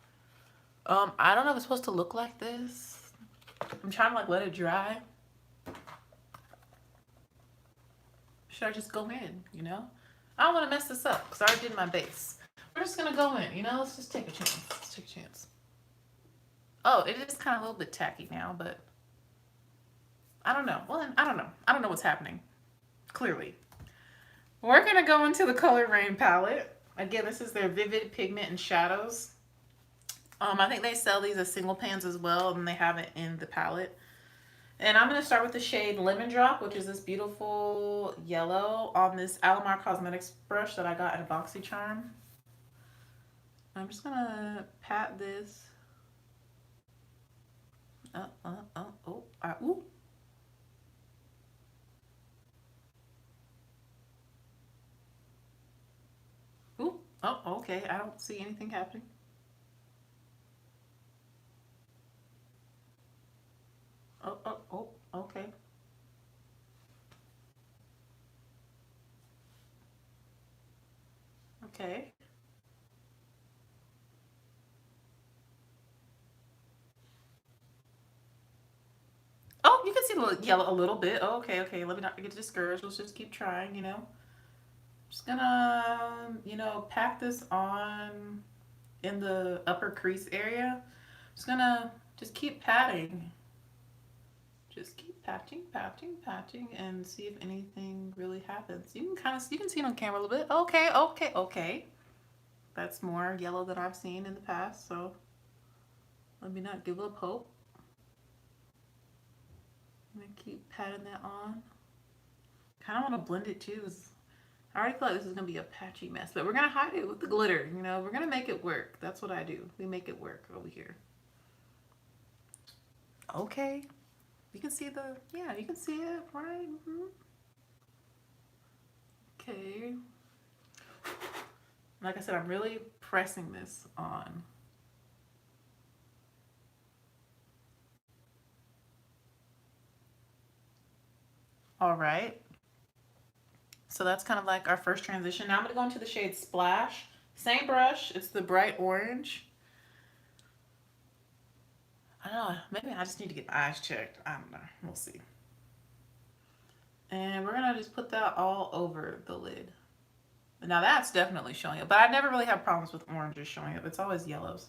I don't know if it's supposed to look like this. I'm trying to like let it dry. Should I just go in, you know? I don't want to mess this up because I already did my base. We're just going to go in, you know? Let's just take a chance. Let's take a chance. Oh, it is kind of a little bit tacky now, but I don't know. Well, I don't know. I don't know what's happening. Clearly. We're going to go into the Colored Rain palette. Again, this is their Vivid Pigment and Shadows. I think they sell these as single pans as well, and they have it in the palette. And I'm going to start with the shade Lemon Drop, which is this beautiful yellow on this Alamar Cosmetics brush that I got at BoxyCharm. I'm just going to pat this. Ooh. Ooh. Oh, okay. I don't see anything happening. Oh, okay. see the yellow a little bit. Oh, okay, okay. Let me not get discouraged. Let's just keep trying, you know. Just gonna, you know, pack this on in the upper crease area. Just gonna just keep patting. Just keep patching, patching, patching, and see if anything really happens. You can kind of, you can see it on camera a little bit. Okay, okay, okay. That's more yellow than I've seen in the past, so let me not give up hope. I'm gonna keep patting that on. Kind of want to blend it too. I already feel like this is gonna be a patchy mess, but we're gonna hide it with the glitter. You know, we're gonna make it work. That's what I do. We make it work over here. Okay. You can see the, yeah, you can see it, right? Mm-hmm. Okay. Like I said, I'm really pressing this on. All right. So that's kind of like our first transition. Now I'm gonna go into the shade Splash. Same brush, it's the bright orange. I don't know, maybe I just need to get my eyes checked. I don't know, we'll see. And we're gonna just put that all over the lid. Now that's definitely showing up, but I never really have problems with oranges showing up. It's always yellows.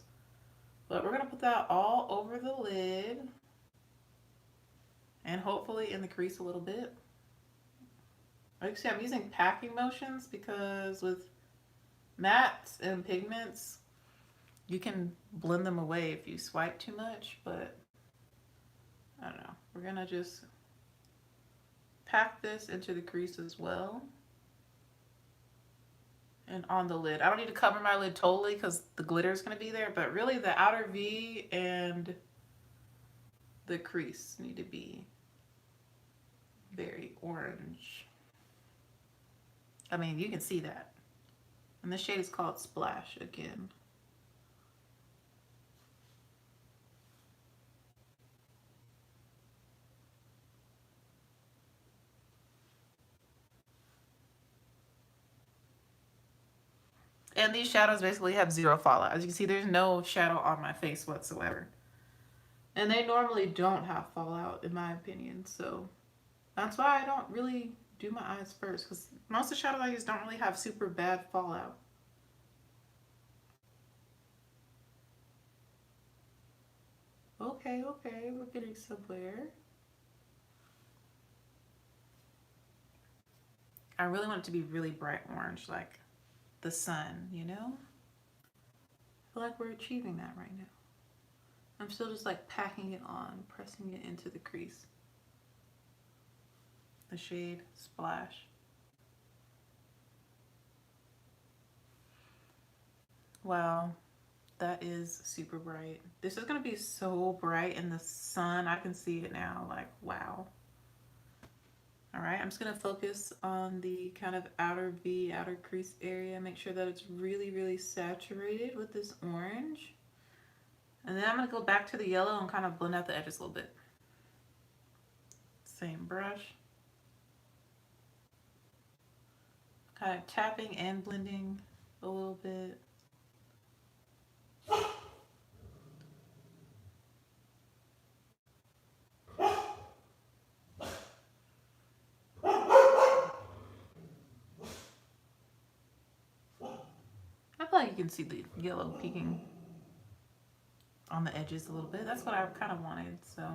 But we're gonna put that all over the lid and hopefully in the crease a little bit. Like you see, I'm using packing motions because with mattes and pigments, you can blend them away if you swipe too much, but I don't know. We're gonna just pack this into the crease as well. And on the lid. I don't need to cover my lid totally because the glitter is gonna be there, but really the outer V and the crease need to be very orange. I mean, you can see that. And the shade is called Splash again. And these shadows basically have zero fallout. As you can see, there's no shadow on my face whatsoever. And they normally don't have fallout, in my opinion. So that's why I don't really do my eyes first, because most of the shadows I use don't really have super bad fallout. Okay, okay, we're getting somewhere. I really want it to be really bright orange, like the sun, you know? I feel like we're achieving that right now. I'm still just like packing it on, pressing it into the crease. The shade Splash. Wow, that is super bright. This is gonna be so bright in the sun. I can see it now, like, wow. All right, I'm just gonna focus on the kind of outer V, outer crease area. Make sure that it's really, really saturated with this orange. And then I'm gonna go back to the yellow and kind of blend out the edges a little bit. Same brush. Kind of tapping and blending a little bit. I feel like you can see the yellow peeking on the edges a little bit. That's what I kind of wanted, so.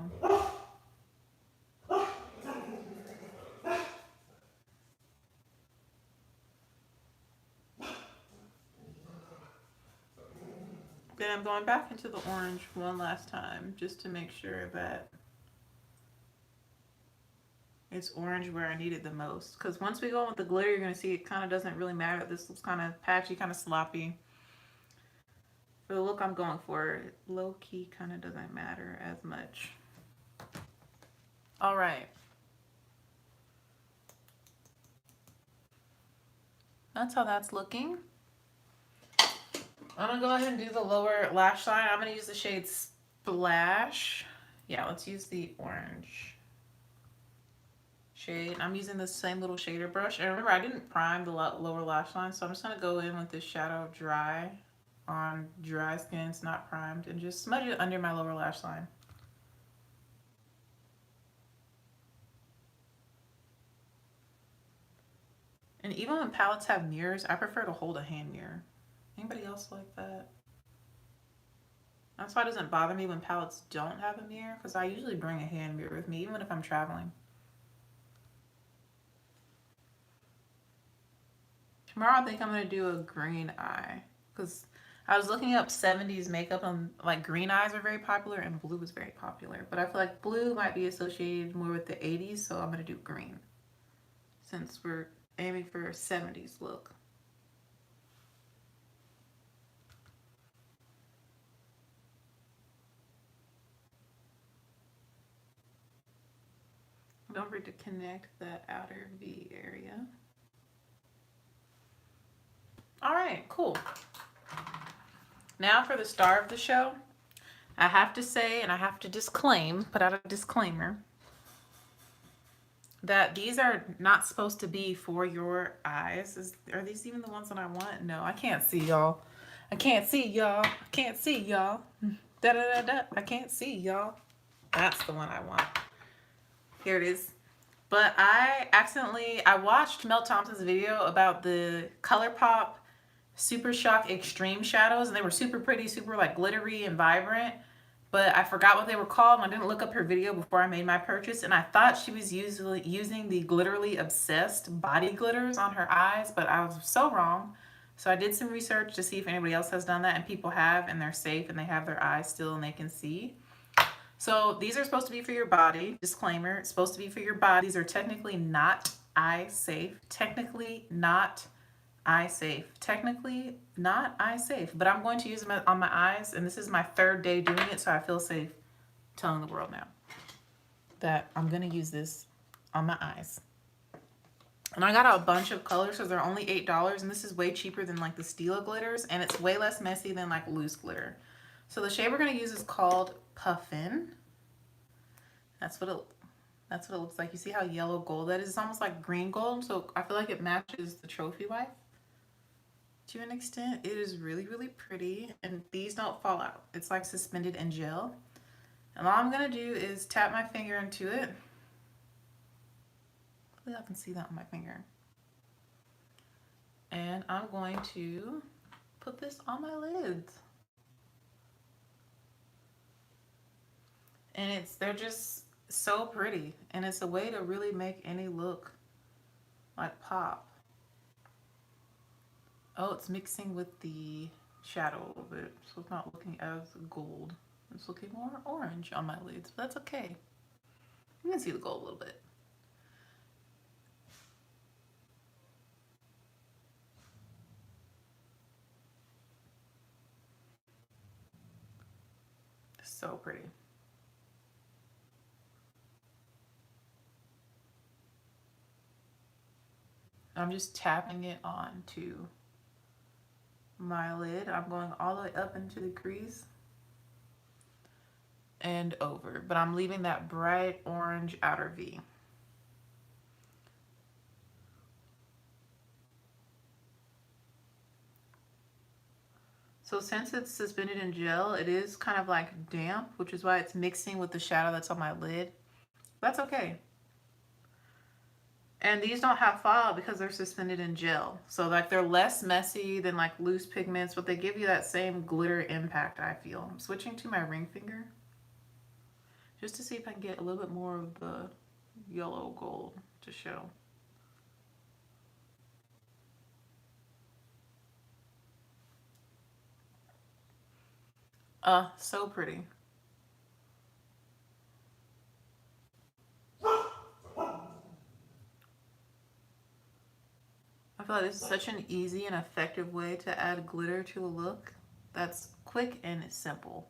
Then I'm going back into the orange one last time just to make sure that it's orange where I need it the most. Because once we go with the glitter, you're going to see it kind of doesn't really matter. This looks kind of patchy, kind of sloppy. For the look I'm going for, low-key kind of doesn't matter as much. All right. That's how that's looking. I'm gonna go ahead and do the lower lash line. I'm gonna use the shade Splash. Yeah, let's use the orange shade. I'm using the same little shader brush. And remember, I didn't prime the lower lash line, so I'm just gonna go in with this shadow dry on dry skin. It's not primed, and just smudge it under my lower lash line. And even when palettes have mirrors, I prefer to hold a hand mirror. Anybody else like that? That's why it doesn't bother me when palettes don't have a mirror, because I usually bring a hand mirror with me, even if I'm traveling. Tomorrow I think I'm going to do a green eye, because I was looking up 70s makeup and like green eyes are very popular and blue is very popular. But I feel like blue might be associated more with the 80s, so I'm going to do green since we're aiming for a 70s look. Don't forget to connect that outer V area. All right, cool. Now for the star of the show. I have to say, and I have to put out a disclaimer, that these are not supposed to be for your eyes. Are these even the ones that I want? No, I can't see y'all. I can't see y'all. I can't see y'all. Da da da da. I can't see y'all. That's the one I want. Here it is. But I watched Mel Thompson's video about the ColourPop Super Shock Extreme shadows, and they were super pretty, super like glittery and vibrant. But I forgot what they were called, and I didn't look up her video before I made my purchase, and I thought she was usually using the Glitterly Obsessed body glitters on her eyes, but I was so wrong. So I did some research to see if anybody else has done that, and people have, and they're safe, and they have their eyes still, and they can see. So these are supposed to be for your body. Disclaimer, it's supposed to be for your body. These are technically not eye safe. Technically not eye safe. Technically not eye safe. But I'm going to use them on my eyes, and this is my third day doing it, so I feel safe telling the world now that I'm going to use this on my eyes. And I got a bunch of colors because they're only $8, and this is way cheaper than like the Stila glitters, and it's way less messy than like loose glitter. So the shade we're going to use is called Puffin. That's what it looks like. You see how yellow gold that is? It's almost like green gold, so I feel like it matches the trophy wife to an extent. It is really, really pretty, and these don't fall out. It's like suspended in gel. And all I'm going to do is tap my finger into it. Hopefully I can see that on my finger. And I'm going to put this on my lids. And they're just so pretty, and it's a way to really make any look like pop. Oh, it's mixing with the shadow a little bit, so it's not looking as gold. It's looking more orange on my lids, but that's okay. You can see the gold a little bit. So pretty. I'm just tapping it onto my lid. I'm going all the way up into the crease and over, but I'm leaving that bright orange outer V. So since it's suspended in gel, it is kind of like damp, which is why it's mixing with the shadow that's on my lid. That's okay. And these don't have fallout because they're suspended in gel. So like they're less messy than like loose pigments, but they give you that same glitter impact, I feel. I'm switching to my ring finger just to see if I can get a little bit more of the yellow gold to show. So pretty. I feel like this is such an easy and effective way to add glitter to a look that's quick and simple.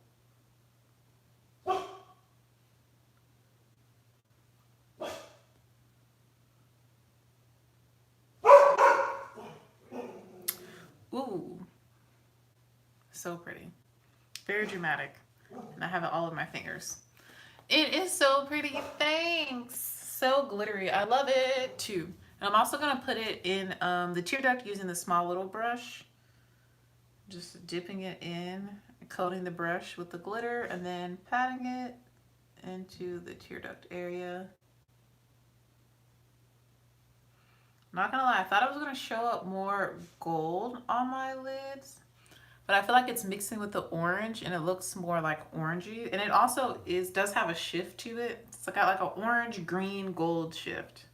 Ooh, so pretty. Very dramatic. And I have it all over my fingers. It is so pretty, thanks. So glittery, I love it too. And I'm also gonna put it in the tear duct using the small little brush. Just dipping it in, coating the brush with the glitter, and then patting it into the tear duct area. Not gonna lie, I thought it was gonna show up more gold on my lids, but I feel like it's mixing with the orange and it looks more like orangey. And it also does have a shift to it. It's got like an orange, green, gold shift.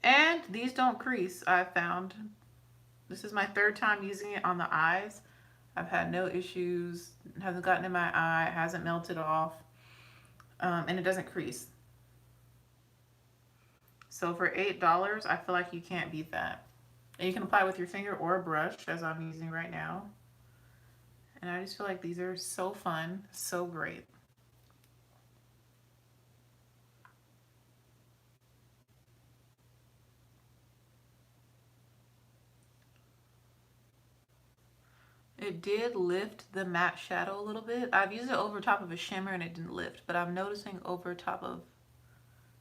And these don't crease, I found. This is my third time using it on the eyes. I've had no issues. It hasn't gotten in my eye. It hasn't melted off. And it doesn't crease. So for $8, I feel like you can't beat that. And you can apply with your finger or a brush, as I'm using right now. And I just feel like these are so fun, so great. It did lift the matte shadow a little bit. I've used it over top of a shimmer and it didn't lift, but I'm noticing over top of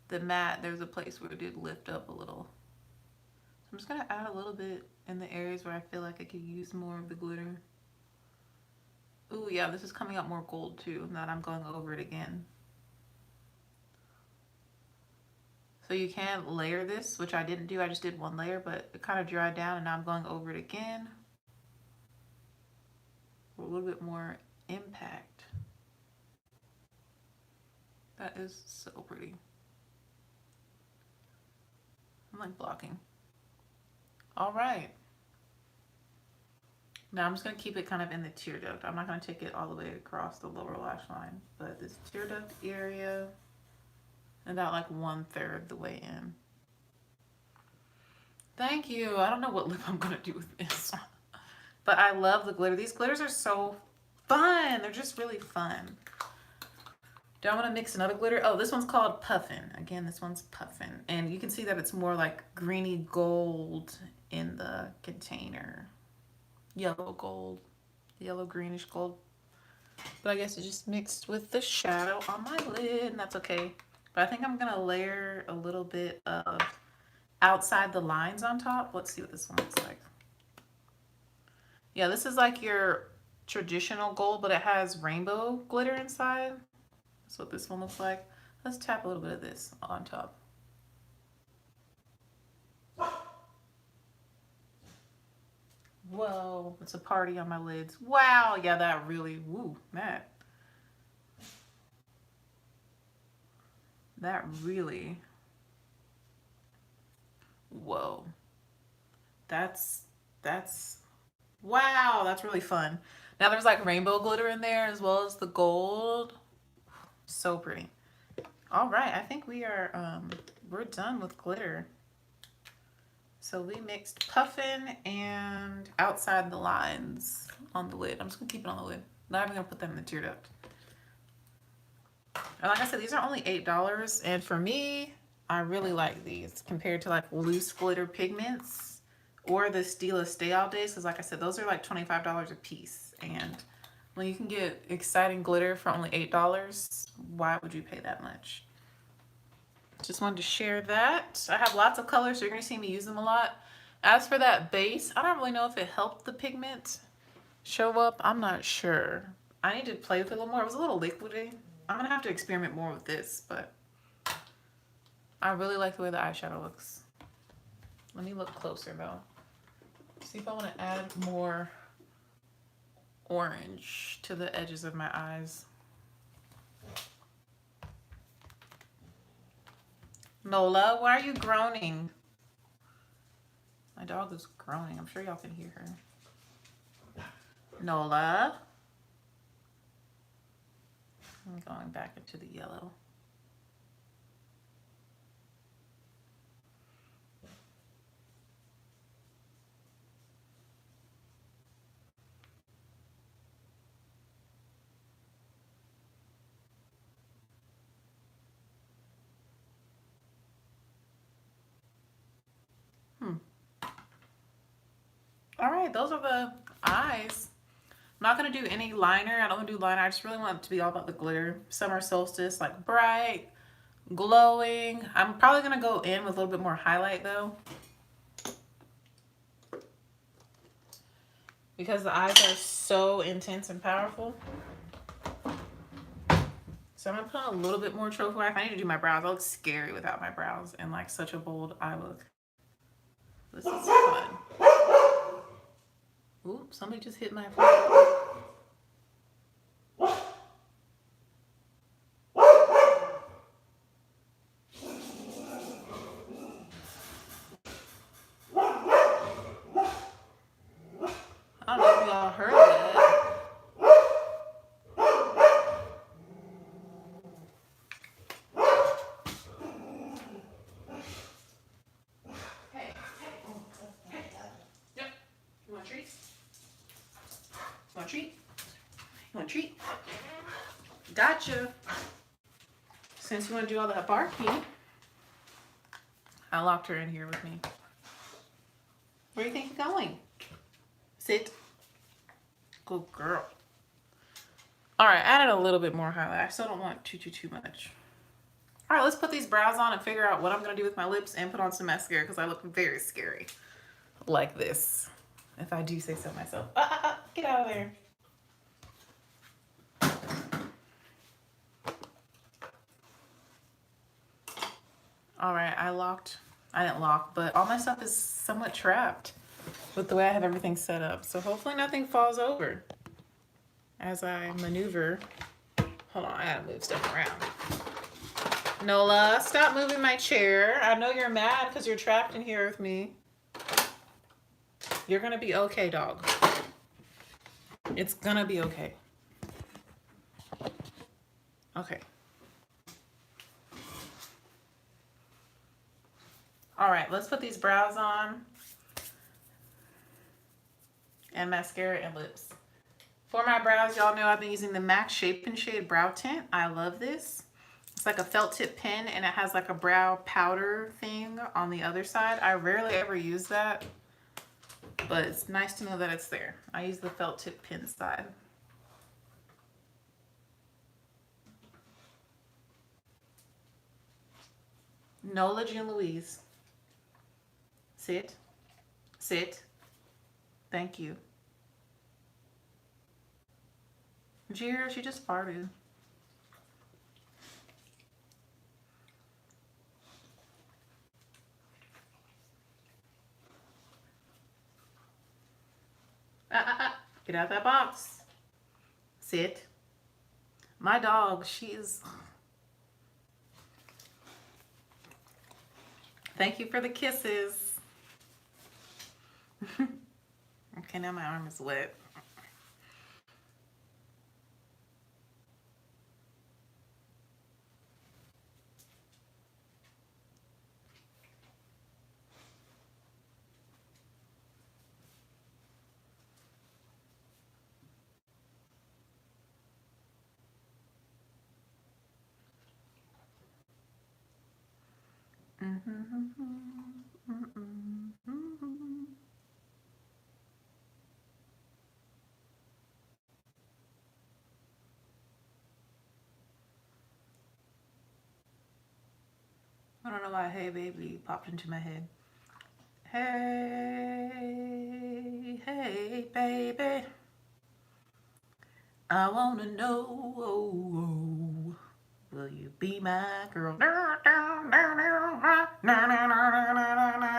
the matte, there's a place where it did lift up a little. So I'm just gonna add a little bit in the areas where I feel like I could use more of the glitter. Ooh, yeah, this is coming up more gold too, now that I'm going over it again. So you can layer this, which I didn't do. I just did one layer, but it kind of dried down and now I'm going over it again. For a little bit more impact. That is so pretty. I'm like blocking. All right. Now I'm just gonna keep it kind of in the tear duct. I'm not gonna take it all the way across the lower lash line, but this tear duct area, about like 1/3 the way in. Thank you. I don't know what lip I'm gonna do with this, but I love the glitter. These glitters are so fun. They're just really fun. Do I want to mix another glitter? Oh, this one's called Puffin. Again, this one's Puffin. And you can see that it's more like greeny gold in the container. Yellow gold. Yellow greenish gold. But I guess it just mixed with the shadow on my lid, and that's okay. But I think I'm gonna layer a little bit of outside the lines on top. Let's see what this one looks like. Yeah, this is like your traditional gold, but it has rainbow glitter inside. That's what this one looks like. Let's tap a little bit of this on top. Whoa, it's a party on my lids. Wow, yeah, that really, woo, that really, whoa. That's, wow, that's really fun. Now there's like rainbow glitter in there as well as the gold. So pretty. All right, I think we're done with glitter. So we mixed Puffin and outside the lines on the lid. I'm just gonna keep it on the lid. Not even gonna put them in the tear duct. And like I said, these are only $8, and for me, I really like these compared to like loose glitter pigments or the Stila Stay All Days, because like I said, those are like $25 a piece. And when you can get exciting glitter for only $8, why would you pay that much? Just wanted to share that. I have lots of colors, so you're gonna see me use them a lot. As for that base, I don't really know if it helped the pigment show up. I'm not sure. I need to play with it a little more. It was a little liquidy. I'm gonna have to experiment more with this, but I really like the way the eyeshadow looks. Let me look closer though. See if I want to add more orange to the edges of my eyes. Nola, why are you groaning? My dog is groaning. I'm sure y'all can hear her. Nola. I'm going back into the yellow. All right, those are the eyes. I'm not gonna do any liner. I don't want to do liner. I just really want it to be all about the glitter. Summer Solstice, like bright, glowing. I'm probably gonna go in with a little bit more highlight though, because the eyes are so intense and powerful. So I'm gonna put on a little bit more trophy wife. I need to do my brows. I look scary without my brows and like such a bold eye look. This is fun. Ooh, somebody just hit my foot. I don't know if y'all heard that. Hey, hey. Yep. You want a treat? You want a treat? You want a treat? Gotcha. Since you want to do all that barking, I locked her in here with me. Where do you think you're going? Sit. Good girl. All right, added a little bit more highlight. I still don't want too much. All right, let's put these brows on and figure out what I'm gonna do with my lips and put on some mascara because I look very scary like this, if I do say so myself. Get out of there. All right, I didn't lock, but all my stuff is somewhat trapped with the way I have everything set up. So hopefully nothing falls over as I maneuver. Hold on, I gotta move stuff around. Nola, stop moving my chair. I know you're mad because you're trapped in here with me. You're gonna be okay, dog. It's gonna be okay. Okay. All right, let's put these brows on and mascara and lips. For my brows, y'all know I've been using the MAC Shape and Shade Brow Tint. I love this. It's like a felt tip pen and it has like a brow powder thing on the other side. I rarely ever use that, but it's nice to know that it's there. I use the felt tip pen side. Nola Jean Louise. Sit. Sit. Thank you. Jira, she just farted. Get out that box. Sit. My dog, she is... Thank you for the kisses. Okay, now my arm is wet. I don't know why "Hey Baby" popped into my head. Hey, hey baby, I wanna know, will you be my girl?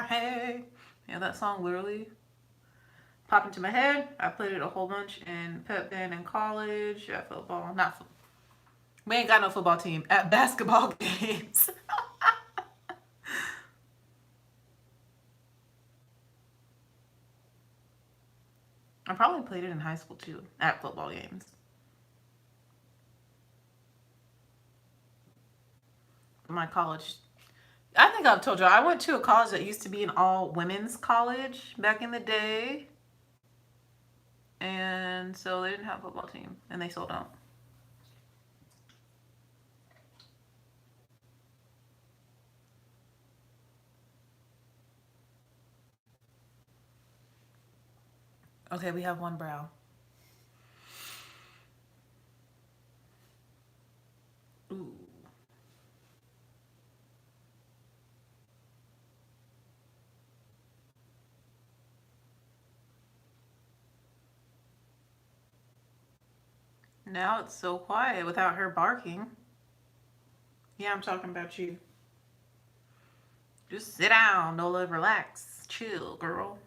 Hey, yeah, that song literally popped into my head. I played it a whole bunch in pep band in college, at football, not football. We ain't got no football team, at basketball games. I probably played it in high school too, at football games. My college, I think I've told you, I went to a college that used to be an all women's college back in the day. And so they didn't have a football team, and they still don't. Okay, we have one brow. Ooh. Now it's so quiet without her barking. Yeah, I'm talking about you. Just sit down, Nola, relax, chill, girl.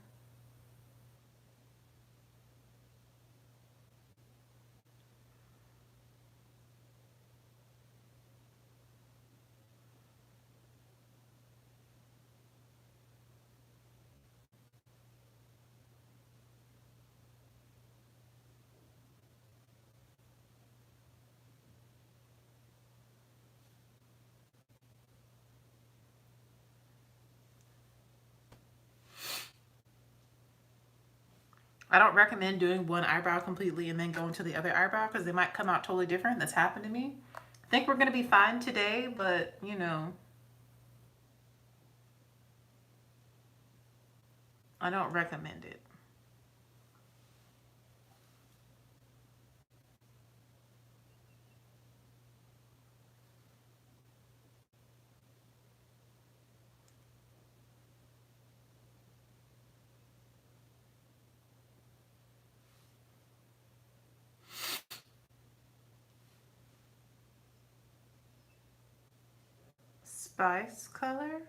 I don't recommend doing one eyebrow completely and then going to the other eyebrow because they might come out totally different. That's happened to me. I think we're going to be fine today, but you know, I don't recommend it. Spice color?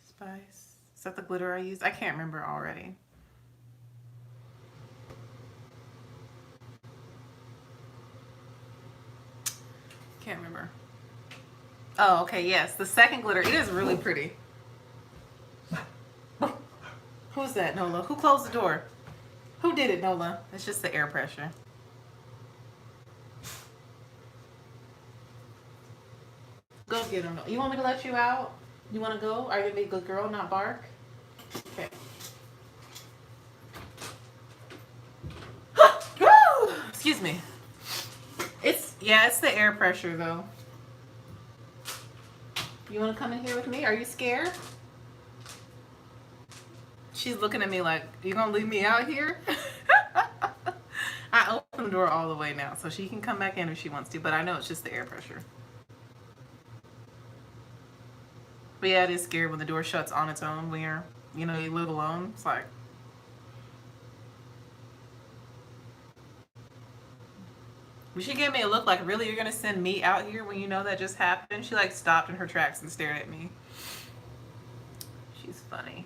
Spice. Is that the glitter I used? I can't remember already. Can't remember. Oh, okay, yes. The second glitter. It is really pretty. Who's that, Nola? Who closed the door? Who did it, Nola? It's just the air pressure. Go get him. You want me to let you out? You want to go? Are you going to be a good girl, not bark? Okay. Excuse me. It's the air pressure though. You want to come in here with me? Are you scared? She's looking at me like, you gonna leave me out here? I opened the door all the way now, so she can come back in if she wants to, but I know it's just the air pressure. But yeah, it is scary when the door shuts on its own when you're, you live alone. It's like, she gave me a look like, really, you're gonna send me out here when you know that just happened? She like stopped in her tracks and stared at me. She's funny.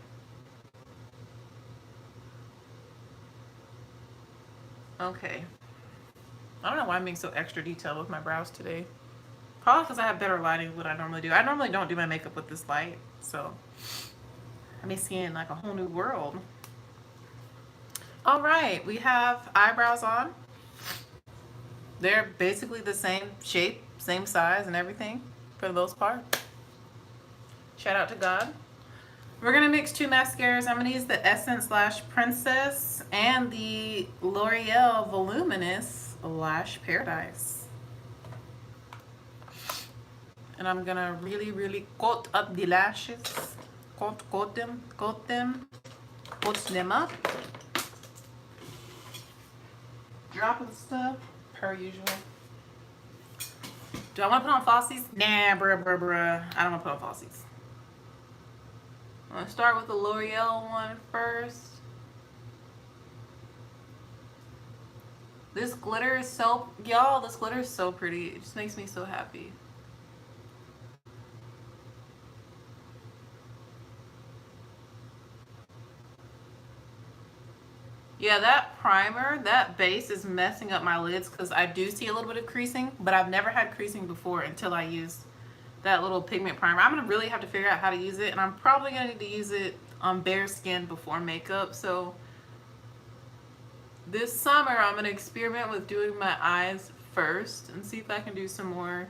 Okay. I don't know why I'm being so extra detailed with my brows today. Probably because I have better lighting than what I normally do. I normally don't do my makeup with this light, so I'm seeing like a whole new world. All right, we have eyebrows on. They're basically the same shape, same size and everything for the most part. Shout out to God. We're gonna mix two mascaras. I'm gonna use the Essence Lash Princess and the L'Oreal Voluminous Lash Paradise. And I'm gonna really, really coat up the lashes. Coat them up. Dropping stuff, per usual. Do I want to put on falsies? Nah, bruh. I don't want to put on falsies. I'm gonna start with the L'Oreal one first. This glitter is so, y'all, this glitter is so pretty. It just makes me so happy. Yeah, that primer, that base is messing up my lids because I do see a little bit of creasing, but I've never had creasing before until I used that little pigment primer. I'm gonna really have to figure out how to use it, and I'm probably gonna need to use it on bare skin before makeup. So this summer I'm gonna experiment with doing my eyes first and see if I can do some more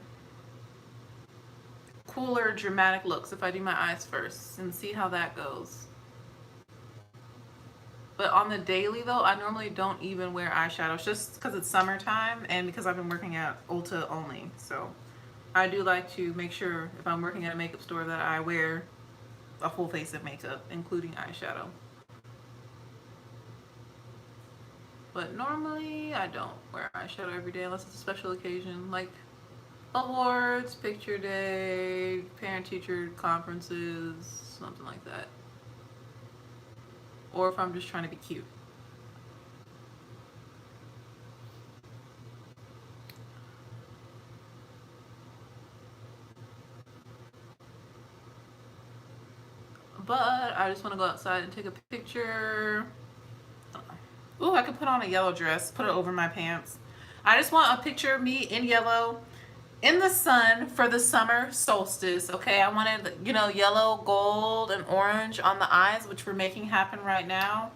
cooler dramatic looks if I do my eyes first and see how that goes. But on the daily though, I normally don't even wear eyeshadows just because it's summertime and because I've been working at Ulta only. So I do like to make sure if I'm working at a makeup store that I wear a full face of makeup, including eyeshadow. But normally I don't wear eyeshadow every day unless it's a special occasion like awards, picture day, parent-teacher conferences, something like that. Or if I'm just trying to be cute. But I just want to go outside and take a picture. Ooh, I could put on a yellow dress, put it over my pants. I just want a picture of me in yellow in the sun for the summer solstice. Okay, I wanted, you know, yellow, gold, and orange on the eyes, which we're making happen right now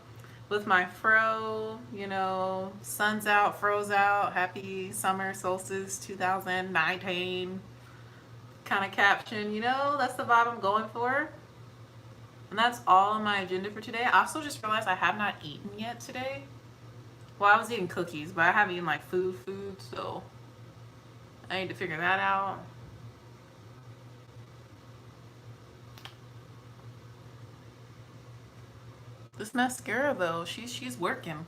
with my fro. You know, sun's out, fro's out, happy summer solstice 2019 kind of caption. You know, that's the vibe I'm going for. And that's all on my agenda for today. I also just realized I have not eaten yet today. Well, I was eating cookies, but I haven't eaten like food, so I need to figure that out. This mascara though, she's working.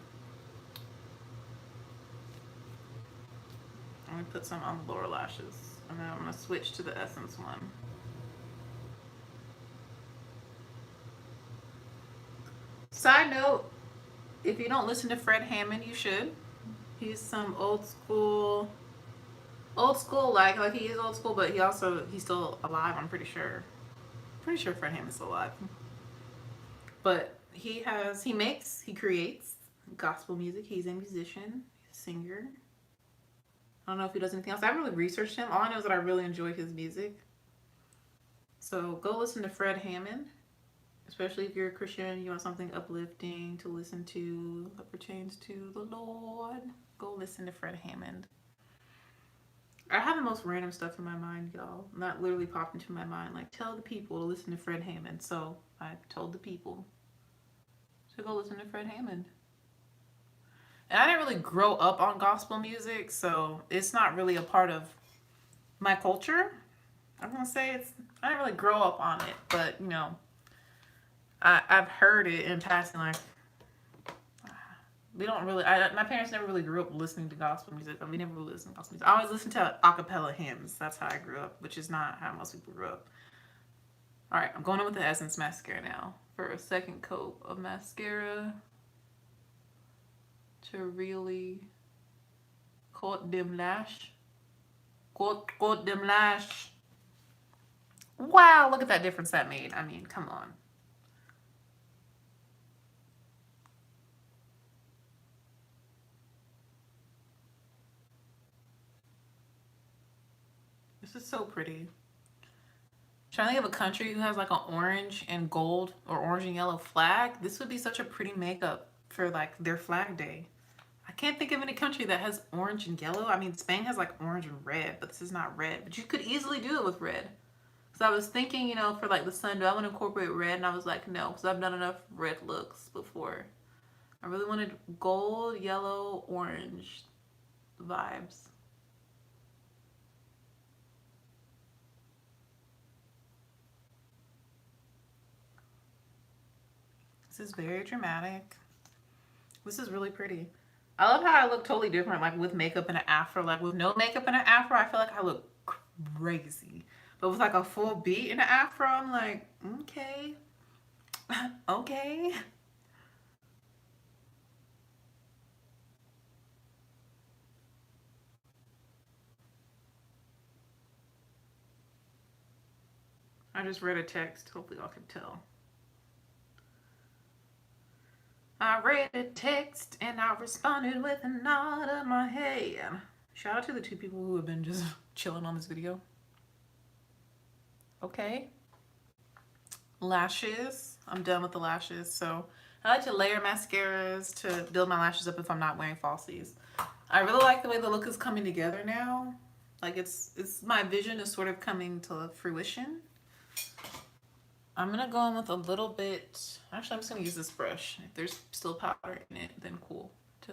I'm gonna put some on the lower lashes, and then I'm gonna switch to the Essence one. Side note, if you don't listen to Fred Hammond, you should. He's some old school like he is old school, but he's still alive. I'm pretty sure. Pretty sure Fred Hammond's still alive. But he creates gospel music. He's a musician, he's a singer. I don't know if he does anything else. I haven't really researched him. All I know is that I really enjoy his music. So go listen to Fred Hammond, especially if you're a Christian, you want something uplifting to listen to that pertains to the Lord. Go listen to Fred Hammond. I have the most random stuff in my mind, y'all. Not literally popped into my mind. Like, tell the people to listen to Fred Hammond. So I told the people to go listen to Fred Hammond. And I didn't really grow up on gospel music, so it's not really a part of my culture. I'm gonna say I didn't really grow up on it, but you know, I've heard it in passing. Like, we don't really. My parents never really grew up listening to gospel music. We never really listened to gospel music. I always listened to a cappella hymns. That's how I grew up, which is not how most people grew up. All right, I'm going on with the Essence mascara now for a second coat of mascara to really coat them lash. Coat them lash. Wow, look at that difference that made. I mean, come on. This is so pretty. Trying to think of a country who has like an orange and gold or orange and yellow flag. This would be such a pretty makeup for like their flag day. I can't think of any country that has orange and yellow. I mean, Spain has like orange and red, but this is not red. But you could easily do it with red. So I was thinking, you know, for like the sun, do I want to incorporate red? And I was like, no, because I've done enough red looks before. I really wanted gold, yellow, orange vibes. This is very dramatic. This is really pretty. I love how I look totally different, like with makeup and an afro. Like with no makeup and an afro, I feel like I look crazy. But with like a full beat and an afro, I'm like, okay. Okay. I just read a text. Hopefully y'all can tell. I read a text and I responded with a nod of my head. Shout out to the two people who have been just chilling on this video. Okay. Lashes. I'm done with the lashes. So I like to layer mascaras to build my lashes up if I'm not wearing falsies. I really like the way the look is coming together now. Like it's my vision is sort of coming to fruition. I'm gonna go in with a little bit. Actually, I'm just gonna use this brush. If there's still powder in it, then cool. To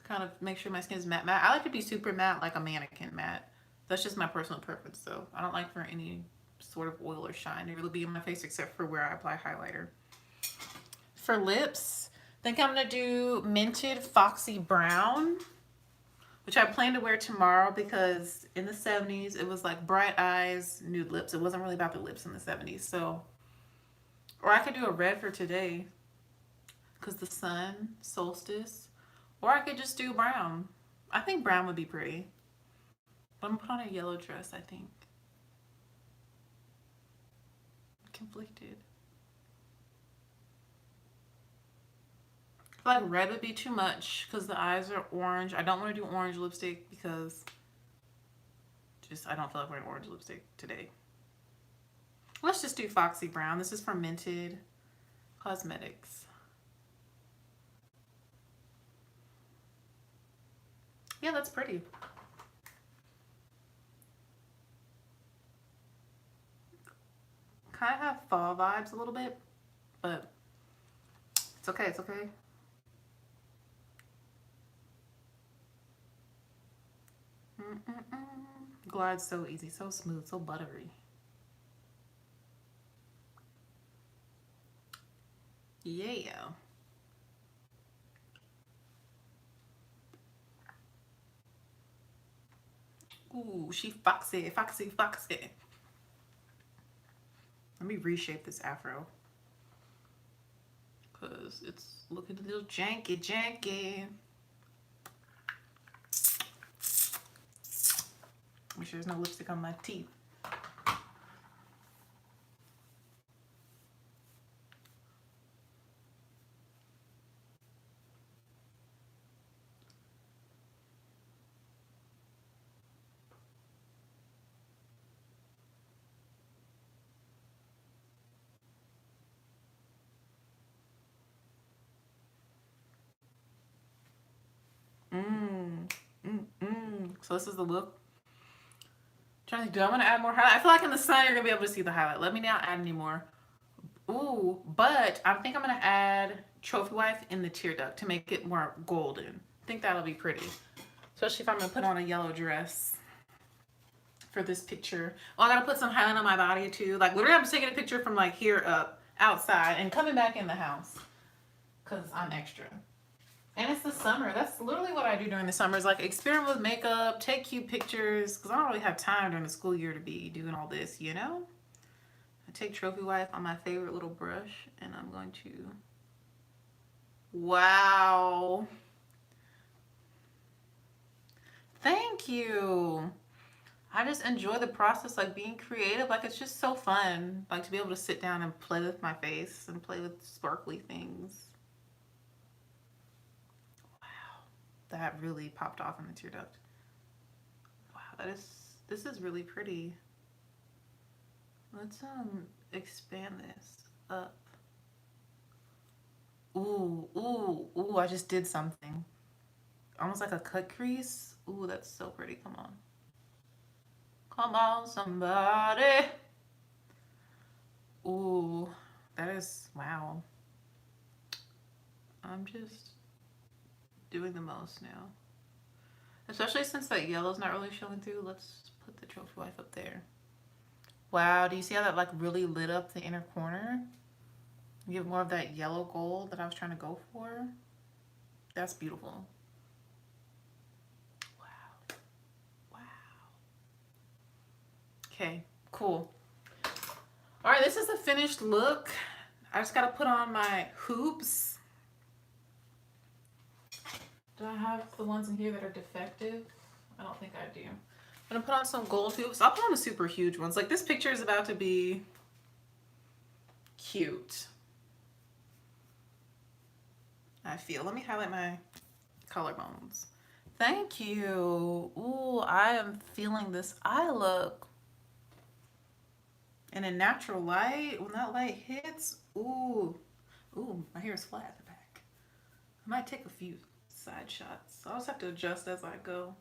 kind of make sure my skin is matte. I like to be super matte, like a mannequin matte. That's just my personal preference, though. I don't like for any sort of oil or shine to really be in my face, except for where I apply highlighter. For lips, I think I'm gonna do Minted Foxy Brown, which I plan to wear tomorrow because in the 70s it was like bright eyes, nude lips. It wasn't really about the lips in the 70s, so. Or I could do a red for today because the sun, solstice. Or I could just do brown. I think brown would be pretty. But I'm gonna put on a yellow dress, I think. I'm conflicted. feel like red would be too much because the eyes are orange. I don't want to do orange lipstick because just I don't feel like wearing orange lipstick today. Let's just do Foxy Brown. This is from Minted Cosmetics. Yeah, that's pretty. Kind of have fall vibes a little bit, but it's okay, it's okay. Glides so easy, so smooth, so buttery. Yeah. Ooh, she foxy, foxy, foxy. Let me reshape this afro because it's looking a little janky, janky. Make sure there's no lipstick on my teeth. So this is the look. Trying to think, do I want to add more highlight? I feel like in the sun you're gonna be able to see the highlight. Let me not add any more. Ooh, but I think I'm gonna add Trophy Wife in the tear duct to make it more golden. I think that'll be pretty, especially if I'm gonna put on a yellow dress for this picture. Oh, I gotta put some highlight on my body too. Like literally, I'm just taking a picture from like here up outside and coming back in the house because I'm extra. And it's the summer. That's literally what I do during the summer is like experiment with makeup, take cute pictures, because I don't really have time during the school year to be doing all this, you know? I take Trophy Wife on my favorite little brush, and I'm going to... Wow. Thank you. I just enjoy the process, like being creative. Like it's just so fun, like to be able to sit down and play with my face and play with sparkly things. That really popped off in the tear duct. Wow, this is really pretty. Let's expand this up. Ooh, ooh, ooh, I just did something. Almost like a cut crease. Ooh, that's so pretty. Come on. Come on, somebody. Ooh, that is, wow. I'm just doing the most now. Especially since that yellow's not really showing through. Let's put the Trophy Wife up there. Wow, do you see how that like really lit up the inner corner? Give more of that yellow gold that I was trying to go for. That's beautiful. Wow. Wow. Okay, cool. All right, this is the finished look. I just gotta put on my hoops. Do I have the ones in here that are defective? I don't think I do. I'm gonna put on some gold hoops. I'll put on the super huge ones. Like this picture is about to be cute. I feel. Let me highlight my collarbones. Thank you. Ooh, I am feeling this eye look. And in natural light, when that light hits, ooh, ooh, my hair is flat at the back. I might take a few side shots. I'll just have to adjust as I go.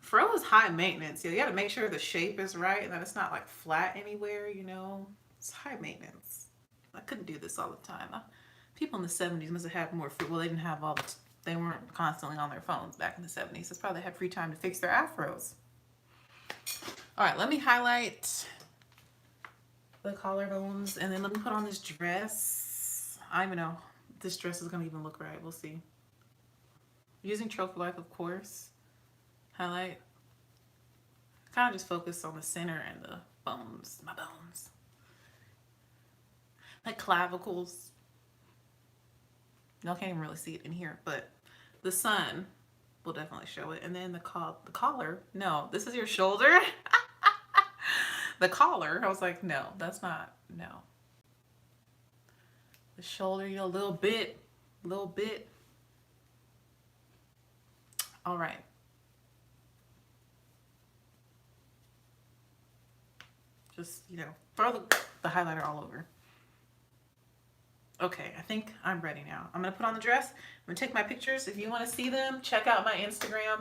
Fro is high maintenance. You gotta make sure the shape is right and that it's not like flat anywhere, you know. It's high maintenance. I couldn't do this all the time. People in the 70s must have had more free, well, they didn't have all the, they weren't constantly on their phones back in the 70s. That's probably they had free time to fix their afros. All right, let me highlight the collarbones and then let me put on this dress. I don't even know if this dress is gonna even look right. We'll see. Using Trophy Wife, of course. Highlight. Kind of just focus on the center and the bones, my bones. Like clavicles. Y'all can't even really see it in here, but the sun will definitely show it. And then the collar. No, this is your shoulder. The collar. I was like, no, that's not, no. The shoulder, you know, a little bit. All right. Just, you know, throw the highlighter all over. Okay, I think I'm ready now. I'm gonna put on the dress. I'm gonna take my pictures. If you want to see them, check out my Instagram.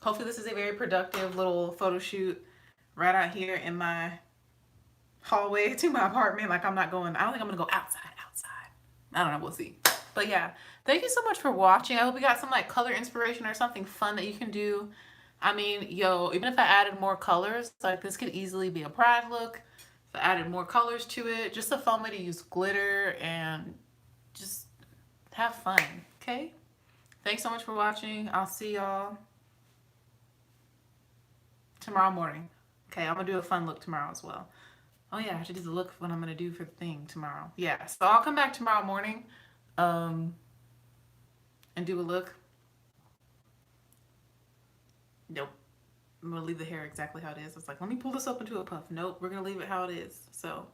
Hopefully this is a very productive little photo shoot right out here in my hallway to my apartment. Like, I'm not going, I don't think I'm gonna go outside. I don't know, we'll see. But yeah, thank you so much for watching. I hope you got some like color inspiration or something fun that you can do. I mean, yo, even if I added more colors, like this could easily be a pride look. If I added more colors to it, just a fun way to use glitter and just have fun, okay? Thanks so much for watching. I'll see y'all tomorrow morning. Okay, I'm gonna do a fun look tomorrow as well. Oh yeah, I should do the look what I'm gonna do for the thing tomorrow. Yeah, so I'll come back tomorrow morning, and do a look. Nope. I'm gonna leave the hair exactly how it is. It's like, let me pull this up into a puff. Nope, we're gonna leave it how it is. So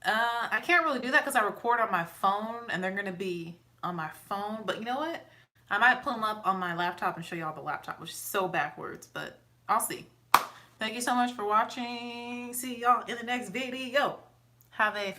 I can't really do that because I record on my phone and they're gonna be on my phone. But you know what? I might pull them up on my laptop and show y'all the laptop, which is so backwards, but I'll see. Thank you so much for watching. See y'all in the next video. Have a